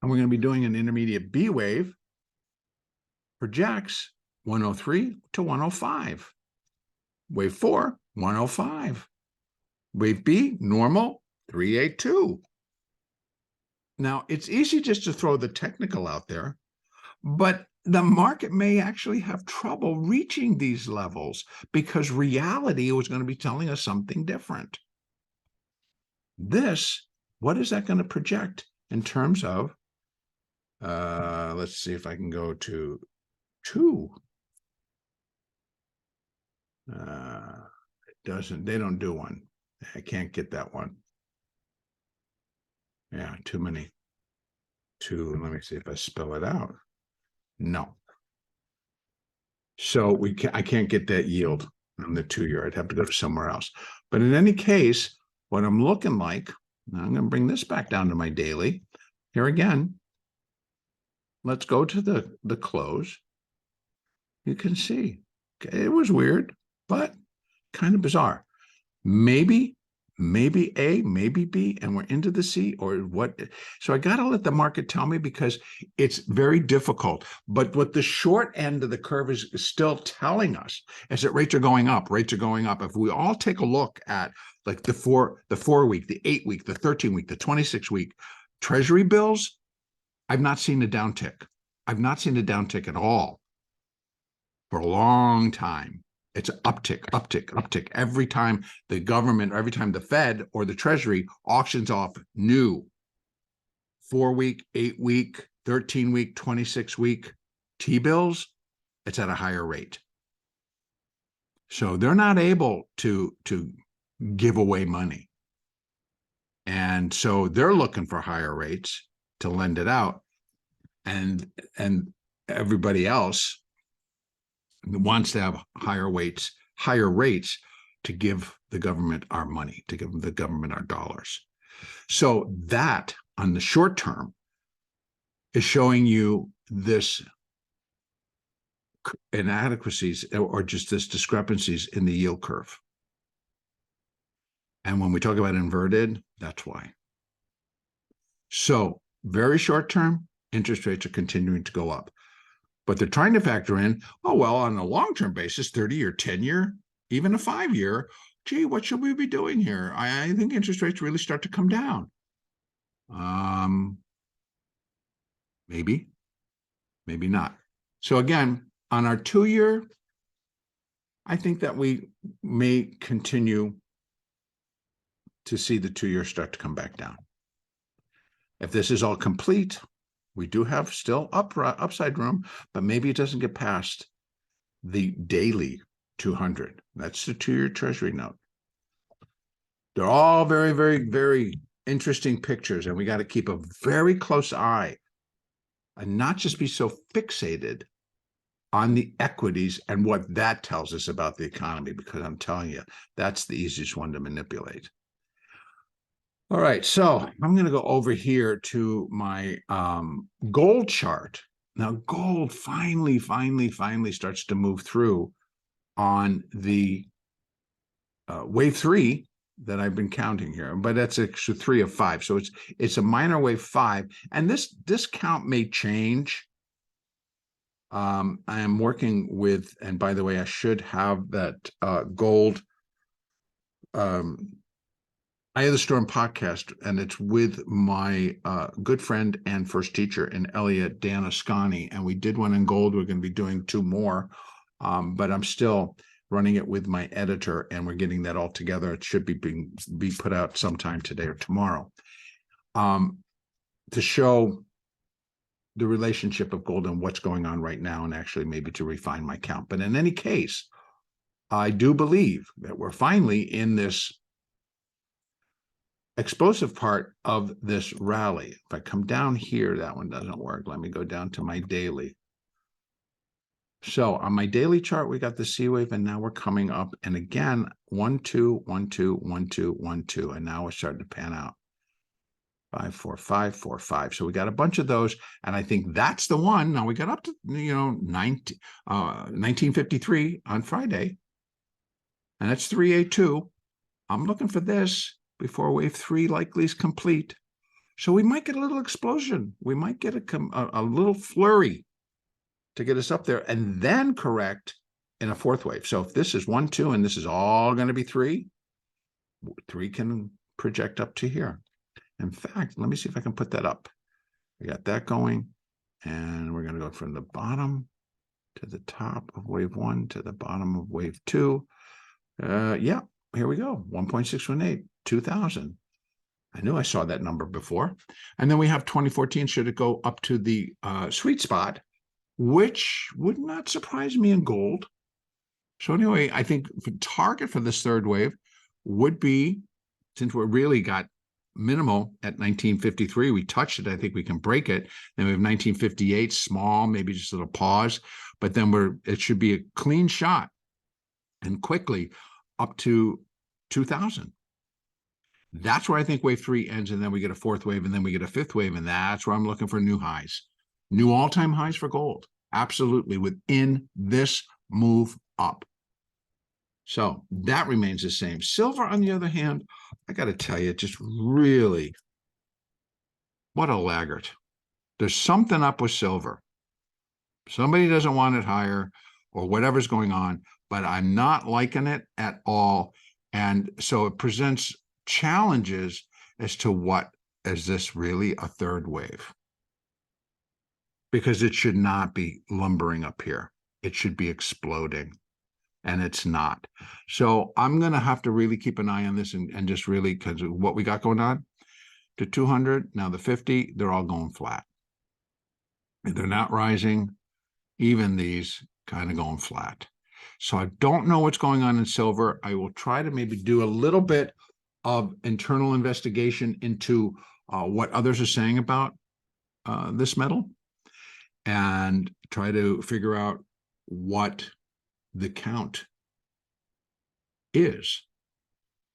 And we're going to be doing an intermediate B wave. Projects 103 to 105. Wave 4, 105. Wave B, normal, 382. Now, it's easy just to throw the technical out there, but the market may actually have trouble reaching these levels because reality was going to be telling us something different. This, what is that going to project in terms of, let's see if I can go to 2. It doesn't, they don't do one. I can't get that one. Yeah, too many. 2, let me see if I spell it out. No. So I can't get that yield on the 2-year. I'd have to go to somewhere else. But in any case, what I'm looking like, now I'm going to bring this back down to my daily. Here again, let's go to the close. You can see, okay, it was weird, but kind of bizarre. Maybe A, maybe B, and we're into the C, or what? So I got to let the market tell me, because it's very difficult. But what the short end of the curve is still telling us is that rates are going up. Rates are going up. If we all take a look at like the 4-week, the 8-week, the 13-week, the 26-week Treasury bills, I've not seen a downtick. I've not seen a downtick at all for a long time. It's uptick, uptick, uptick. Every time the government, or every time the Fed or the Treasury auctions off new 4-week, 8-week, 13-week, 26-week T-bills, it's at a higher rate. So they're not able to give away money. And so they're looking for higher rates to lend it out. And everybody else wants to have higher rates to give the government our money, to give the government our dollars. So that, on the short term, is showing you this inadequacies, or just this discrepancies in the yield curve. And when we talk about inverted, that's why. So very short term, interest rates are continuing to go up. But they're trying to factor in, oh, well, on a long-term basis, 30 or 10-year, even a 5-year, gee, what should we be doing here? I think interest rates really start to come down. Maybe, maybe not. So again, on our 2-year, I think that we may continue to see the 2-year start to come back down. If this is all complete, we do have still upside room, but maybe it doesn't get past the daily 200. That's the 2-year Treasury note. They're all very, very, very interesting pictures, and we got to keep a very close eye and not just be so fixated on the equities and what that tells us about the economy, because I'm telling you, that's the easiest one to manipulate. All right, so I'm going to go over here to my gold chart. Now, gold finally starts to move through on the wave 3 that I've been counting here, but that's actually 3 of 5. So it's a minor wave 5, and this count may change. I am working with, and by the way, I should have that gold Eye of the Storm podcast, and it's with my good friend and first teacher in Elliott, Dan Ascani, and we did one in gold. We're going to be doing 2 more, but I'm still running it with my editor, and we're getting that all together. It should be put out sometime today or tomorrow, to show the relationship of gold and what's going on right now, and actually maybe to refine my count. But in any case, I do believe that we're finally in this explosive part of this rally. If I come down here, that one doesn't work. Let me go down to my daily. So on my daily chart, we got the C wave, and now we're coming up. And again, 1, 2, 1, 2, 1, 2, 1, 2. And now we're starting to pan out. 5, 4, 5, 4, 5. So we got a bunch of those. And I think that's the one. Now we got up to, 1953 on Friday. And that's 382. I'm looking for this before wave 3 likely is complete. So we might get a little explosion. We might get a little flurry to get us up there, and then correct in a 4th wave. So if this is 1, 2, and this is all going to be 3 can project up to here. In fact, let me see if I can put that up. I got that going. And we're going to go from the bottom to the top of wave 1 to the bottom of wave 2. Yeah, here we go. 1.618, 2000. I knew I saw that number before. And then we have 2014. Should it go up to the sweet spot, which would not surprise me in gold. So anyway, I think the target for this third wave would be, since we really got minimal at 1953, we touched it. I think we can break it. Then we have 1958, small, maybe just a little pause, but then it should be a clean shot and quickly up to 2000. That's where I think wave 3 ends, and then we get a fourth wave, and then we get a fifth wave, and that's where I'm looking for new highs, new all-time highs for gold. Absolutely, within this move up. So that remains the same. Silver, on the other hand, I got to tell you, just really, what a laggard. There's something up with silver. Somebody doesn't want it higher or whatever's going on, but I'm not liking it at all. And so it presents challenges as to what is this really a third wave? Because it should not be lumbering up here. It should be exploding. And it's not. So I'm going to have to really keep an eye on this and just really, because of what we got going on, the 200, now the 50, they're all going flat. They're not rising. Even these kind of going flat. So I don't know what's going on in silver. I will try to maybe do a little bit of internal investigation into what others are saying about this metal and try to figure out what the count is.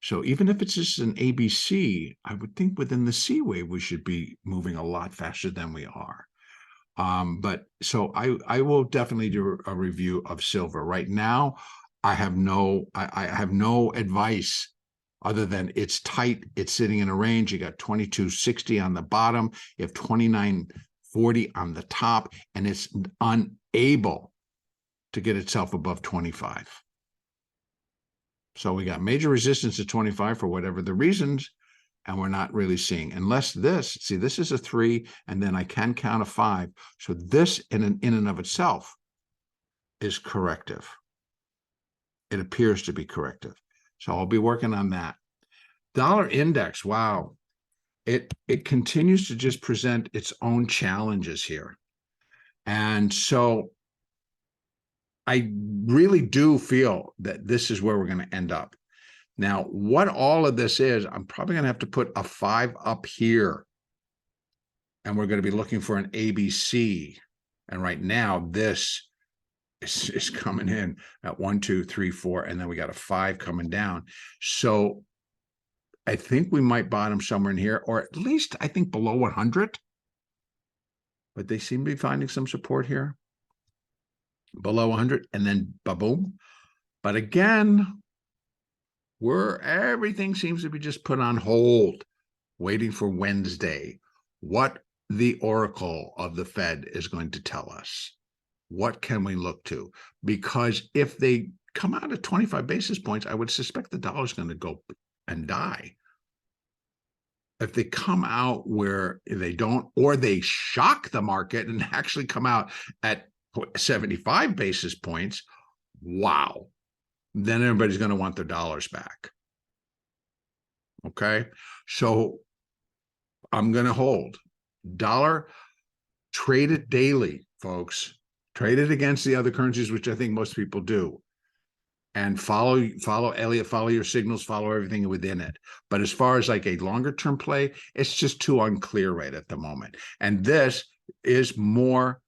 So even if it's just an ABC, I would think within the C wave, we should be moving a lot faster than we are. But so I will definitely do a review of silver. Right now, I have no advice other than it's tight. It's sitting in a range. You got 2260 on the bottom. You have 2940 on the top, and it's unable to get itself above 25. So we got major resistance at 25 for whatever the reasons, and we're not really seeing, unless this, see, this is a 3, and then I can count a 5. So this in and of itself is corrective. It appears to be corrective. So I'll be working on that. Dollar index, wow. It continues to just present its own challenges here. And so I really do feel that this is where we're going to end up. Now, what all of this is, I'm probably going to have to put a 5 up here. And we're going to be looking for an ABC. And right now, this is coming in at 1, 2, 3, 4, and then we got a 5 coming down. So I think we might bottom somewhere in here, or at least I think below 100. But they seem to be finding some support here. Below 100, and then ba-boom. But again, everything seems to be just put on hold, waiting for Wednesday. What the oracle of the Fed is going to tell us. What can we look to? Because if they come out at 25 basis points, I would suspect the dollar is going to go and die. If they come out where they don't, or they shock the market and actually come out at 75 basis points, wow, then everybody's going to want their dollars back. Okay, so I'm going to hold. Dollar, trade it daily, folks. Trade it against the other currencies, which I think most people do. And follow Elliott, follow your signals, follow everything within it. But as far as like a longer term play, it's just too unclear right at the moment. And this is more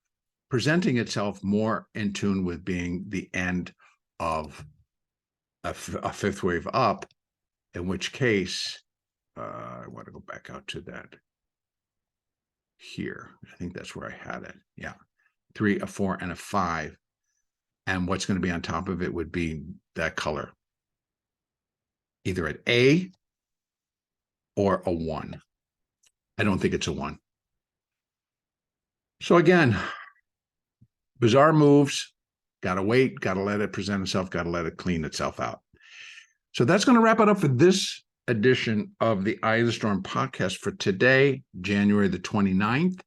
presenting itself more in tune with being the end of a fifth wave up, in which case, I want to go back out to that here. I think that's where I had it. Yeah. 3, a 4, and a 5. And what's going to be on top of it would be that color, either an A or a 1. I don't think it's a 1. So again, bizarre moves, got to wait, got to let it present itself, got to let it clean itself out. So that's going to wrap it up for this edition of the Eye of the Storm podcast for today, January the 29th.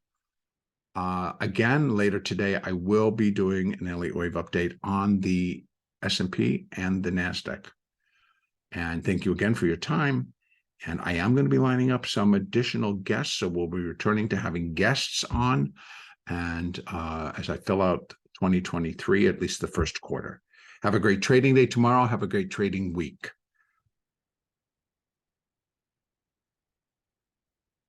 Again, later today, I will be doing an Elliott wave update on the S&P and the NASDAQ. And thank you again for your time. And I am going to be lining up some additional guests. So we'll be returning to having guests on. And as I fill out 2023, at least the first quarter. Have a great trading day tomorrow. Have a great trading week.